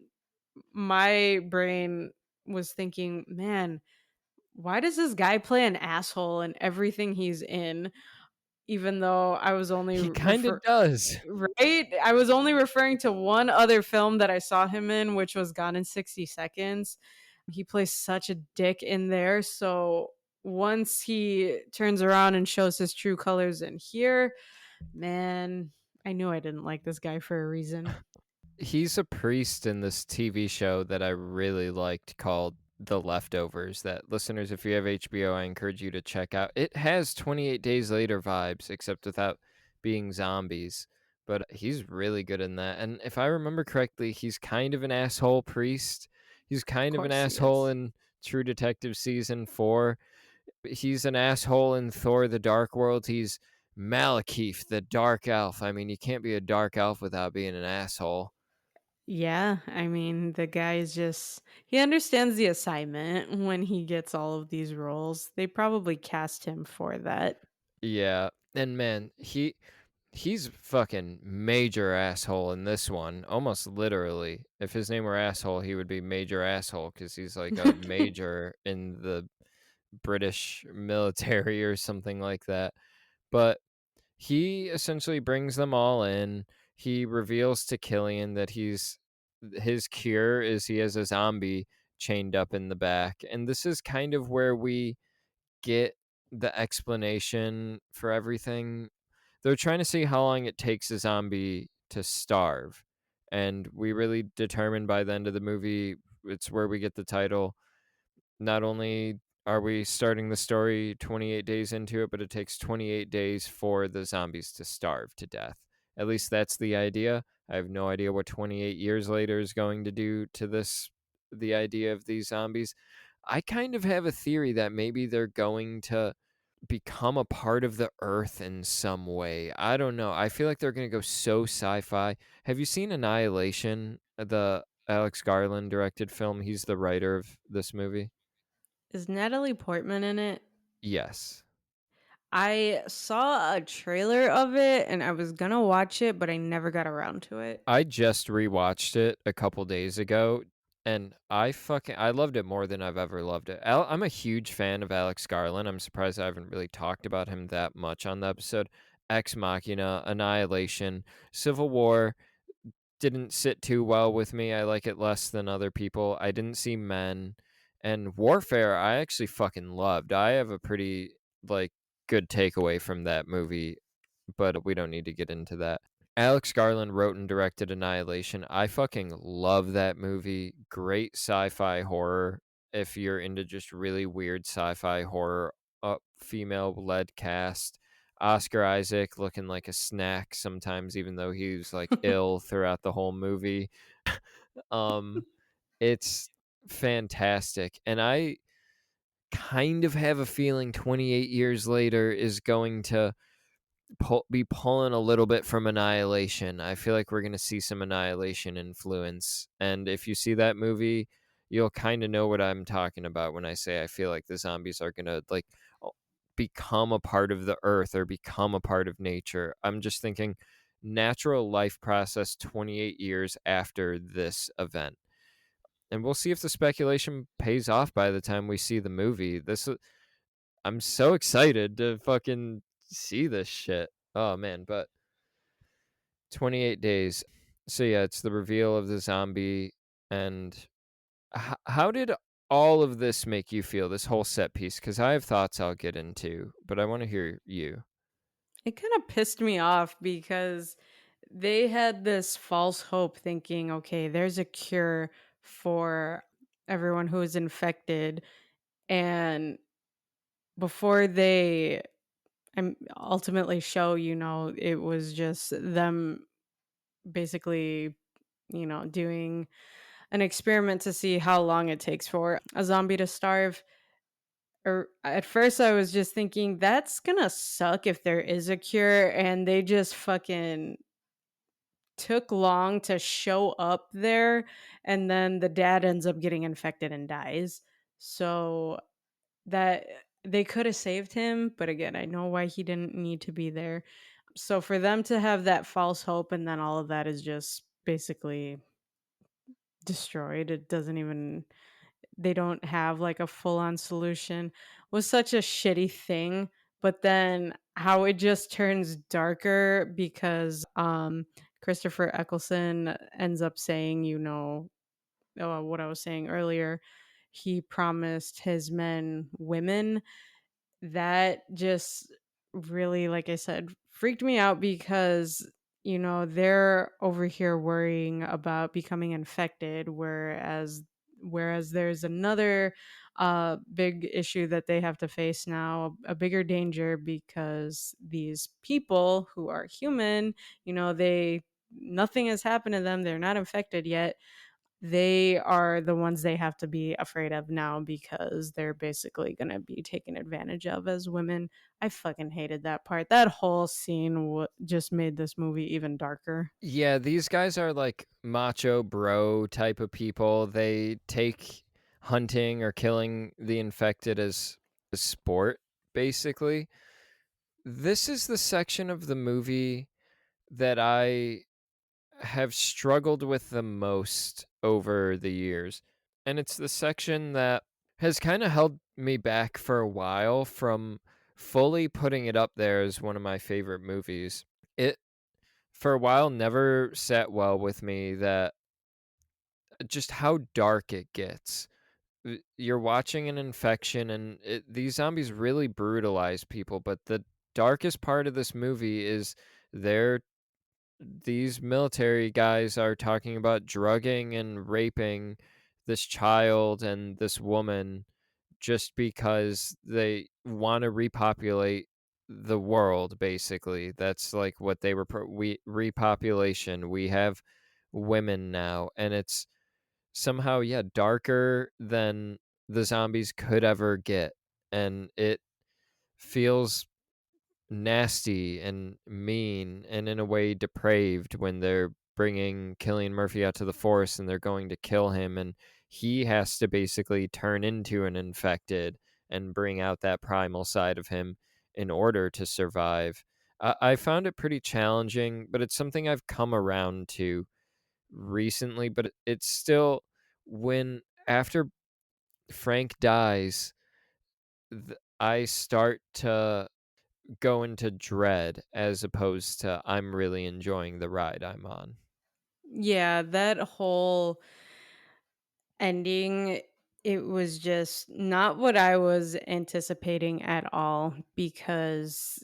My brain was thinking, man, why does this guy play an asshole in everything he's in? Even though I was only He kinda does. right? I was only referring to one other film that I saw him in, which was Gone in 60 Seconds. He plays such a dick in there. So once he turns around and shows his true colors in here, man, I knew I didn't like this guy for a reason. He's a priest in this TV show that I really liked called The Leftovers. That listeners, if you have HBO, I encourage you to check out. It has 28 Days Later vibes, except without being zombies. But he's really good in that. And if I remember correctly, he's kind of an asshole priest. He's Of kind of an course he asshole is. in True Detective season 4. He's an asshole in Thor the Dark World. He's Malekith, the dark elf. I mean, you can't be a dark elf without being an asshole. Yeah, I mean, the guy is just he understands the assignment when he gets all of these roles. They probably cast him for that. Yeah, and man, he's fucking major asshole in this one, almost literally. If his name were asshole, he would be major asshole because he's like a major in the British military or something like that. But he essentially brings them all in. He reveals to Killian that his cure is he has a zombie chained up in the back. And this is kind of where we get the explanation for everything. They're trying to see how long it takes a zombie to starve. And we really determine by the end of the movie, it's where we get the title. Not only are we starting the story 28 days into it, but it takes 28 days for the zombies to starve to death. At least that's the idea. I have no idea what 28 years later is going to do to the idea of these zombies. I kind of have a theory that maybe they're going to become a part of the earth in some way. I don't know. I feel like they're going to go so sci-fi. Have you seen Annihilation, the Alex Garland directed film? He's the writer of this movie. Is Natalie Portman in it? Yes. I saw a trailer of it and I was gonna watch it, but I never got around to it. I just rewatched it a couple days ago and I loved it more than I've ever loved it. I'm a huge fan of Alex Garland. I'm surprised I haven't really talked about him that much on the episode. Ex Machina, Annihilation, Civil War didn't sit too well with me. I like it less than other people. I didn't see Men, and Warfare I actually fucking loved. I have a pretty like good takeaway from that movie, but we don't need to get into that. Alex Garland wrote and directed Annihilation. I fucking love that movie. Great sci-fi horror. If you're into just really weird sci-fi horror, female-led cast. Oscar Isaac looking like a snack sometimes, even though he was like ill throughout the whole movie. Um, it's fantastic, and I kind of have a feeling 28 years later is going to be pulling a little bit from Annihilation. I feel like we're going to see some Annihilation influence. And if you see that movie, you'll kind of know what I'm talking about when I say I feel like the zombies are going to like become a part of the earth or become a part of nature. I'm just thinking natural life process 28 years after this event. And we'll see if the speculation pays off by the time we see the movie. I'm so excited to fucking see this shit. Oh man, but 28 days. So yeah, it's the reveal of the zombie. And how did all of this make you feel, this whole set piece? Because I have thoughts I'll get into, but I want to hear you. It kind of pissed me off because they had this false hope thinking, okay, there's a cure for everyone who is infected. And before they ultimately show, it was just them basically, doing an experiment to see how long it takes for a zombie to starve. Or at first I was just thinking that's gonna suck if there is a cure and they just fucking took long to show up there, and then the dad ends up getting infected and dies. So that they could have saved him, but again, I know why he didn't need to be there. So for them to have that false hope and then all of that is just basically destroyed, it doesn't even they don't have like a full on solution was such a shitty thing. But then how it just turns darker because Christopher Eccleston ends up saying, what I was saying earlier, he promised his men women. That just really, like I said, freaked me out because they're over here worrying about becoming infected, whereas there's another big issue that they have to face now, a bigger danger, because these people who are human, they nothing has happened to them, they're not infected yet, they are the ones they have to be afraid of now because they're basically going to be taken advantage of as women. I fucking hated that part. That whole scene just made this movie even darker. Yeah, these guys are like macho bro type of people. They take hunting or killing the infected as a sport, basically. This is the section of the movie that I have struggled with the most over the years. And it's the section that has kind of held me back for a while from fully putting it up there as one of my favorite movies. It, for a while, never sat well with me that just how dark it gets. You're watching an infection, and these zombies really brutalize people, but the darkest part of this movie is they're these military guys are talking about drugging and raping this child and this woman just because they want to repopulate the world, basically. That's like what they were we repopulation. We have women now, and it's somehow, yeah, darker than the zombies could ever get, and it feels nasty and mean and in a way depraved when they're bringing Killian Murphy out to the forest and they're going to kill him, and he has to basically turn into an infected and bring out that primal side of him in order to survive. I found it pretty challenging, but it's something I've come around to recently. But it's still, when after Frank dies, I start to go into dread as opposed to I'm really enjoying the ride I'm on. Yeah, that whole ending, it was just not what I was anticipating at all because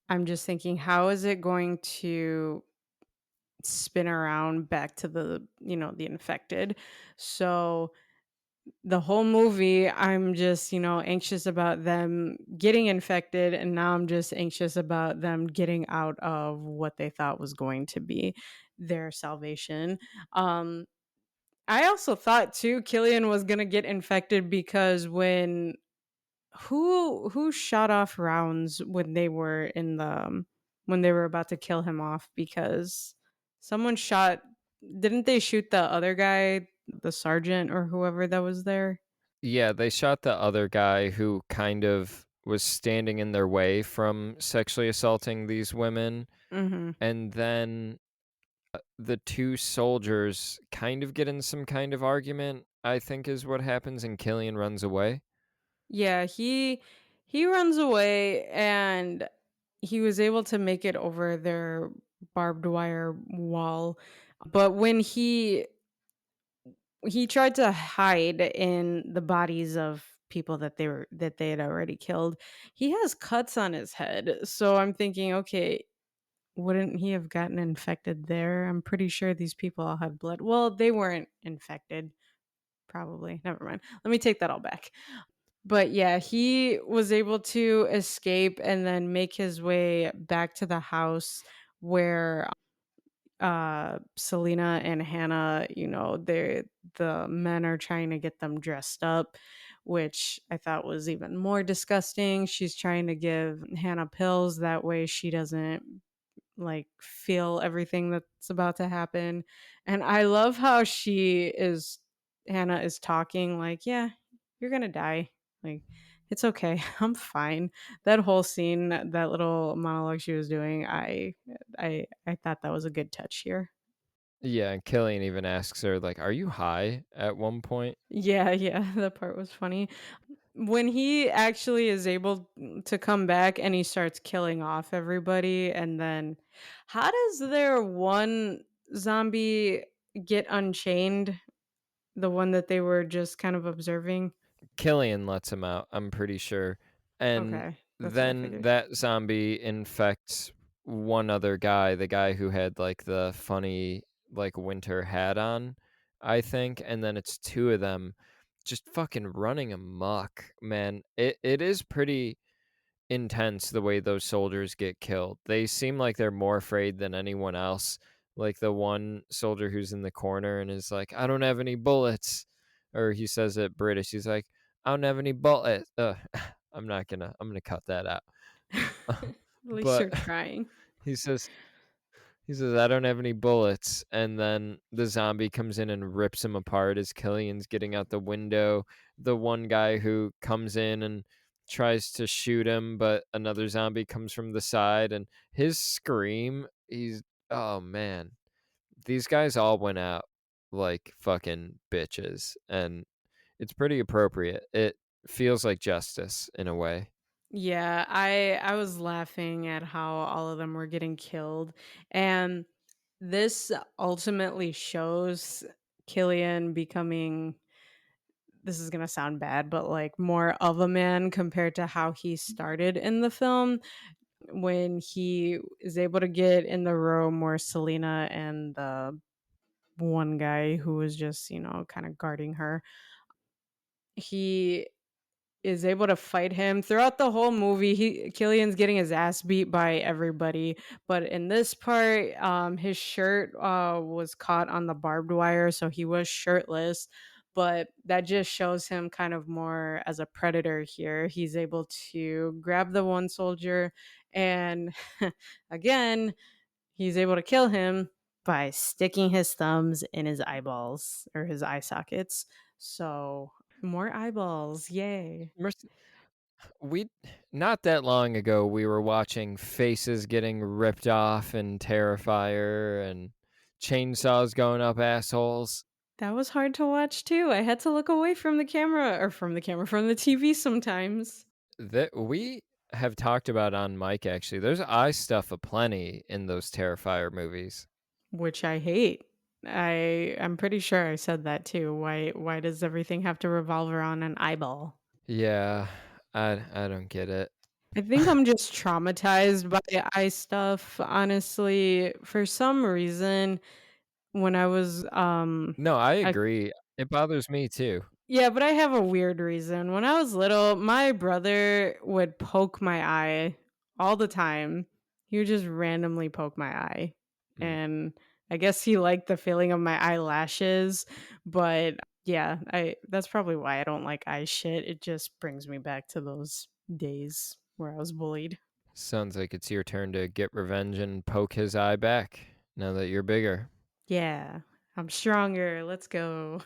I'm just thinking, how is it going to spin around back to the infected? So the whole movie, I'm just, anxious about them getting infected. And now I'm just anxious about them getting out of what they thought was going to be their salvation. Um, I also thought too Killian was gonna get infected because who shot off rounds when they were when they were about to kill him off because someone shot didn't they shoot the other guy, the sergeant or whoever that was there? Yeah, they shot the other guy who kind of was standing in their way from sexually assaulting these women. Mhm. And then the two soldiers kind of get in some kind of argument, I think is what happens, and Killian runs away. Yeah, he runs away and he was able to make it over their barbed wire wall. But when he tried to hide in the bodies of people that they had already killed. He has cuts on his head. So I'm thinking, okay, wouldn't he have gotten infected there? I'm pretty sure these people all have blood. Well, they weren't infected, probably. Never mind. Let me take that all back. But yeah, he was able to escape and then make his way back to the house where Selena and Hannah, the men are trying to get them dressed up, which I thought was even more disgusting. She's trying to give Hannah pills that way she doesn't like feel everything that's about to happen. And I love how Hannah is talking like, "Yeah, you're going to die. Like it's okay. I'm fine." That whole scene, that little monologue she was doing, I thought that was a good touch here. Yeah, and Killian even asks her, like, "Are you high?" at one point. Yeah, yeah, that part was funny. When he actually is able to come back and he starts killing off everybody, and then how does their one zombie get unchained? The one that they were just kind of observing? Killian lets him out, I'm pretty sure. And Okay, that's what I then figured. that zombie infects one other guy, the guy who had like the funny like winter hat on, I think. And then it's two of them just fucking running amok, man. It is pretty intense the way those soldiers get killed. They seem like they're more afraid than anyone else. like the one soldier who's in the corner and is like, "I don't have any bullets," or he says it British. He's like, "I don't have any bullets." I'm gonna cut that out. At least But you're trying. he says he says, "I don't have any bullets," and then the zombie comes in and rips him apart as Killian's getting out the window. The one guy who comes in and tries to shoot him, but another zombie comes from the side, and his scream, he's oh man. These guys all went out like fucking bitches, and it's pretty appropriate. It feels like justice in a way. Yeah, I was laughing at how all of them were getting killed, and this ultimately shows Killian becoming, this is gonna sound bad, but like more of a man compared to how he started in the film when he is able to get in the room where Selena and the one guy who was just, kind of guarding her. He is able to fight him throughout the whole movie. Killian's getting his ass beat by everybody, but in this part, his shirt was caught on the barbed wire, so he was shirtless. But that just shows him kind of more as a predator here. He's able to grab the one soldier, and again, he's able to kill him by sticking his thumbs in his eyeballs or his eye sockets. So more eyeballs, yay. Merc- We not that long ago we were watching faces getting ripped off in Terrifier and chainsaws going up assholes. That was hard to watch too. I had to look away from the TV sometimes, That we have talked about on mic actually. There's eye stuff aplenty in those Terrifier movies. which I hate. I'm pretty sure I said that too. Why does everything have to revolve around an eyeball? Yeah, I don't get it. I think I'm just traumatized by eye stuff, honestly. For some reason, when I was No, I a agree. It bothers me too. yeah, but I have a weird reason. When I was little, my brother would poke my eye all the time. He would just randomly poke my eye. Mm. And I guess he liked the feeling of my eyelashes, but yeah, I that's probably why I don't like eye shit. It just brings me back to those days where I was bullied. Sounds like it's your turn to get revenge and poke his eye back now that you're bigger. Yeah, I'm stronger. Let's go.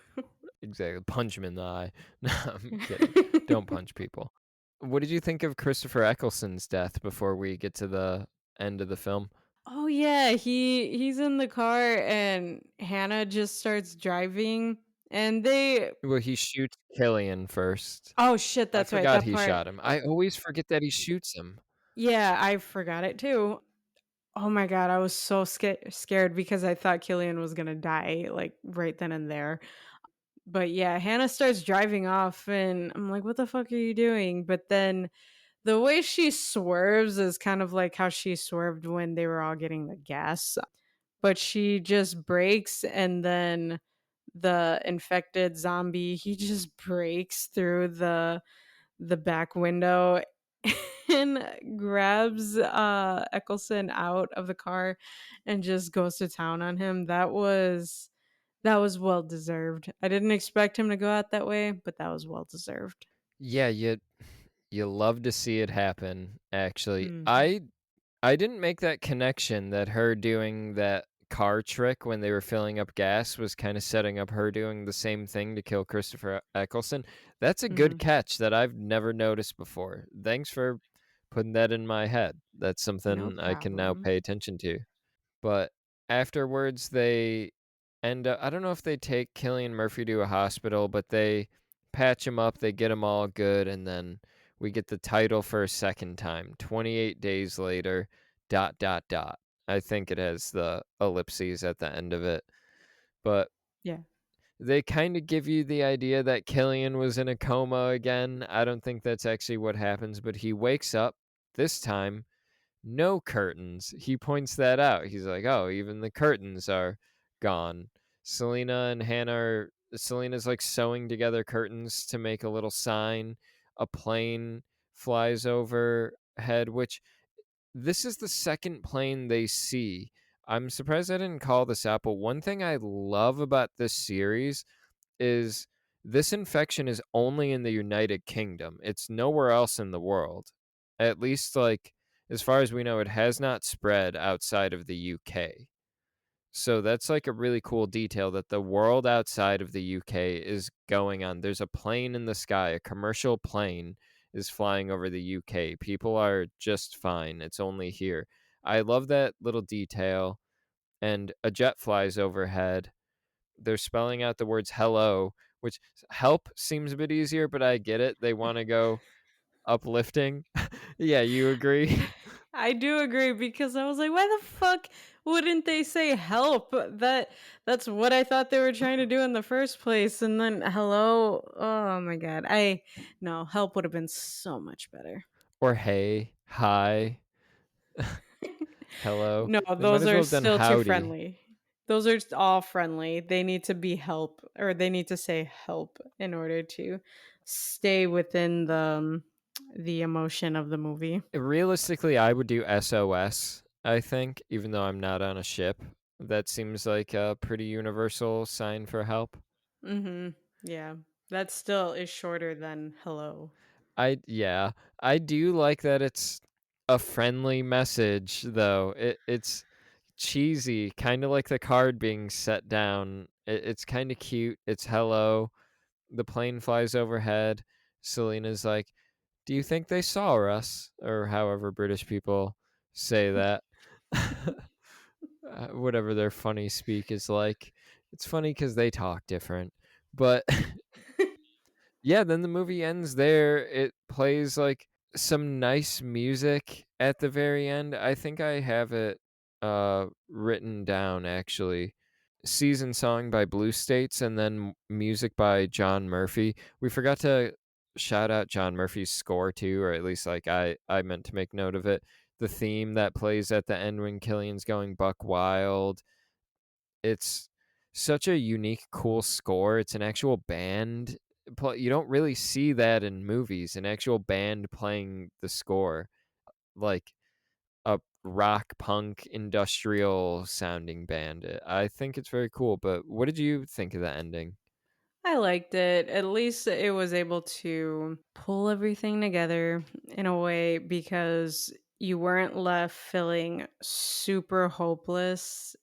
Exactly. Punch him in the eye. No, I'm kidding. Don't punch people. What did you think of Christopher Eccleston's death before we get to the end of the film? Oh yeah, he's in the car and Hannah just starts driving and they Well, he shoots Killian first. oh shit, I that's right. forgot That he part. shot him. I always forget that he shoots him. Yeah, I forgot it too. Oh my god, I was so scared because I thought Killian was going to die like right then and there. But yeah, Hannah starts driving off and I'm like, "What the fuck are you doing?" But then the way she swerves is kind of like how she swerved when they were all getting the gas. But she just breaks and then the infected zombie, he just breaks through the back window and grabs Eccleston out of the car and just goes to town on him. That was well deserved. I didn't expect him to go out that way, but that was well deserved. Yeah, you love to see it happen, actually. Mhm. I didn't make that connection that her doing that car trick when they were filling up gas was kind of setting up her doing the same thing to kill Christopher Eccleston. That's a good Mhm. catch that I've never noticed before. Thanks for putting that in my head. That's No something I can now problem. pay attention to. But afterwards, they end up, I don't know if they take Killian Murphy to a hospital, but they patch him up, they get him all good, and then we get the title for a second time 28 days later, dot, dot, dot. I think it has the ellipses at the end of it. But Yeah. they kind of give you the idea that Killian was in a coma again. I don't think that's actually what happens, but he wakes up this time no curtains. He points that out. He's like, "Oh, even the curtains are gone." Selena and Hannah are Selena's like sewing together curtains to make a little sign. A plane flies overhead, which this is the second plane they see. I'm surprised I didn't call this out, but one thing I love about this series is this infection is only in the United Kingdom. It's nowhere else in the world. At least, like, as far as we know, it has not spread outside of the UK. So that's like a really cool detail that the world outside of the UK is going on. There's a plane in the sky, a commercial plane is flying over the UK. People are just fine. It's only here. I love that little detail. And a jet flies overhead. They're spelling out the words hello, which help seems a bit easier, but I get it. They want to go uplifting. Yeah, you agree? I do agree because I was like, why the fuck wouldn't they say help? That's what I thought they were trying to do in the first place. And then hello. Oh my god. I no, help would have been so much better. Or hey, hi, hello. No, They might those as are well have done still too howdy. friendly. Those are all friendly. They need to be help or they need to say help in order to stay within the emotion of the movie. Realistically, I would do SOS, I think, even though I'm not on a ship. That seems like a pretty universal sign for help. Mhm. Yeah. That still is shorter than hello. Yeah, I do like that it's a friendly message though. It's cheesy, kind of like the card being set down. It's kind of cute. It's hello. The plane flies overhead. Selena's like, "Do you think they saw us?" Or however British people say that. Whatever their funny speak is like. It's funny because they talk different. But yeah, then the movie ends there. It plays like some nice music at the very end. I think I have it written down actually. Season song by Blue States and then music by John Murphy. We forgot to shout out John Murphy's score too, or at least like I meant to make note of it. The theme that plays at the end when Killian's going buck wild. It's such a unique, cool score. It's an actual band. You don't really see that in movies, an actual band playing the score, like a rock, punk, industrial sounding band. I think it's very cool. But what did you think of the ending? I liked it. At least it was able to pull everything together in a way because you weren't left feeling super hopeless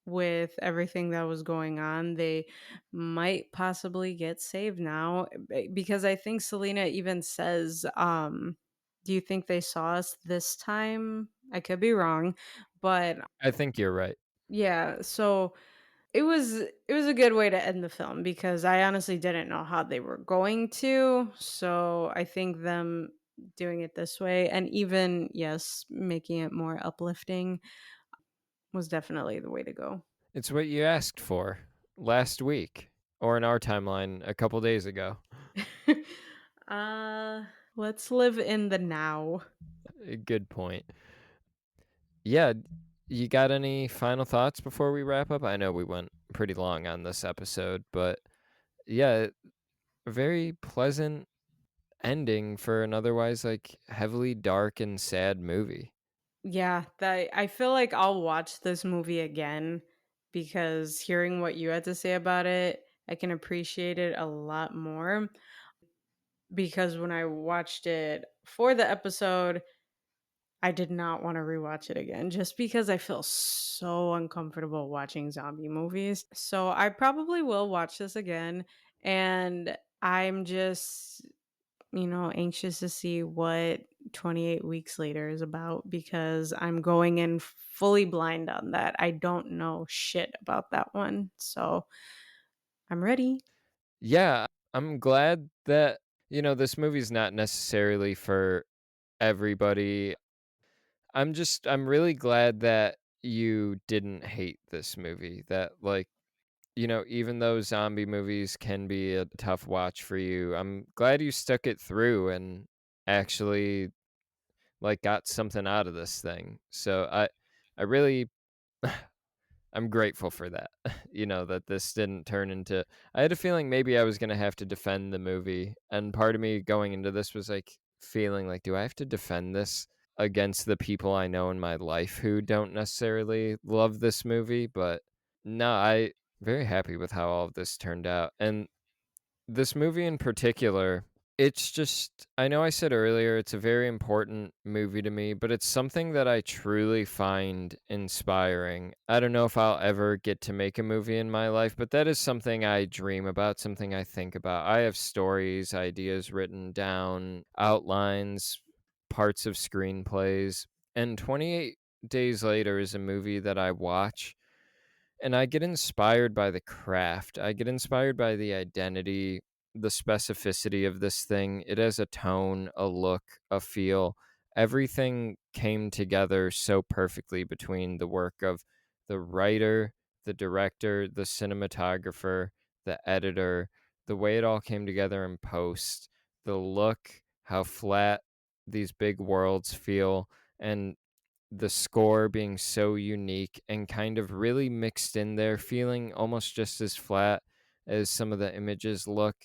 with everything that was going on. They might possibly get saved now because I think Selena even says, do you think they saw us this time? I could be wrong, but I think you're right. yeah, so it was a good way to end the film because I honestly didn't know how they were going to. So I think them doing it this way and even yes, making it more uplifting was definitely the way to go. It's what you asked for last week, or in our timeline, a couple days ago. uh let's live in the now. Good point. Yeah, you got any final thoughts before we wrap up? I know we went pretty long on this episode, but yeah, a very pleasant ending for an otherwise like heavily dark and sad movie. Yeah, that I feel like I'll watch this movie again because hearing what you had to say about it, I can appreciate it a lot more because when I watched it for the episode, I did not want to rewatch it again just because I feel so uncomfortable watching zombie movies. So I probably will watch this again and I'm just, anxious to see what 28 weeks later is about because I'm going in fully blind on that. I don't know shit about that one. So I'm ready. Yeah, I'm glad that this movie's not necessarily for everybody. I'm really glad that you didn't hate this movie. That like even though zombie movies can be a tough watch for you, I'm glad you stuck it through and actually like got something out of this thing. So I really I'm grateful for that. That this didn't turn into I had a feeling maybe I was going to have to defend the movie and part of me going into this was like feeling like do I have to defend this? against the people I know in my life who don't necessarily love this movie, but no, I very happy with how all of this turned out. And this movie in particular, it's just I know I said earlier it's a very important movie to me, but it's something that I truly find inspiring. I don't know if I'll ever get to make a movie in my life, but that is something I dream about, something I think about. I have stories, ideas written down, outlines, parts of screenplays, and 28 Days Later is a movie that I watch and I get inspired by the craft. I get inspired by the identity, the specificity of this thing. It has a tone, a look, a feel. Everything came together so perfectly between the work of the writer, the director, the cinematographer, the editor, the way it all came together in post, the look, how flat these big worlds feel, and the score being so unique and kind of really mixed in there, feeling almost just as flat as some of the images look.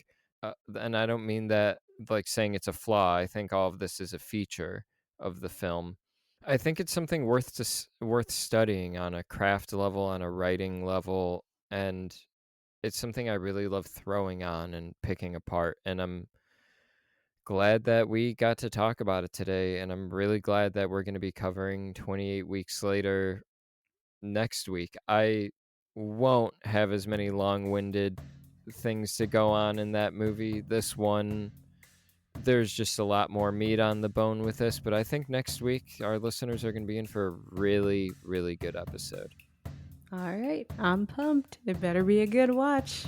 And I don't mean that like saying it's a flaw. I think all of this is a feature of the film. I think it's something worth studying on a craft level, on a writing level, and it's something I really love throwing on and picking apart. And I'm glad that we got to talk about it today, and I'm really glad that we're going to be covering 28 Weeks Later next week. I won't have as many long-winded things to go on in that movie. This one, there's just a lot more meat on the bone with this, but I think next week our listeners are going to be in for a really, really good episode. All right, I'm pumped. It better be a good watch.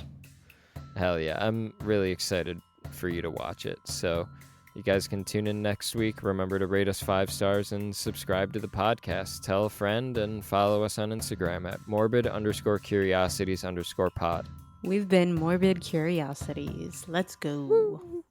Hell yeah, I'm really excited for you to watch it. So you guys can tune in next week. Remember to rate us 5 stars and subscribe to the podcast. Tell a friend and follow us on Instagram at morbid_curiosities_pod. We've been Morbid Curiosities. Let's go. Woo.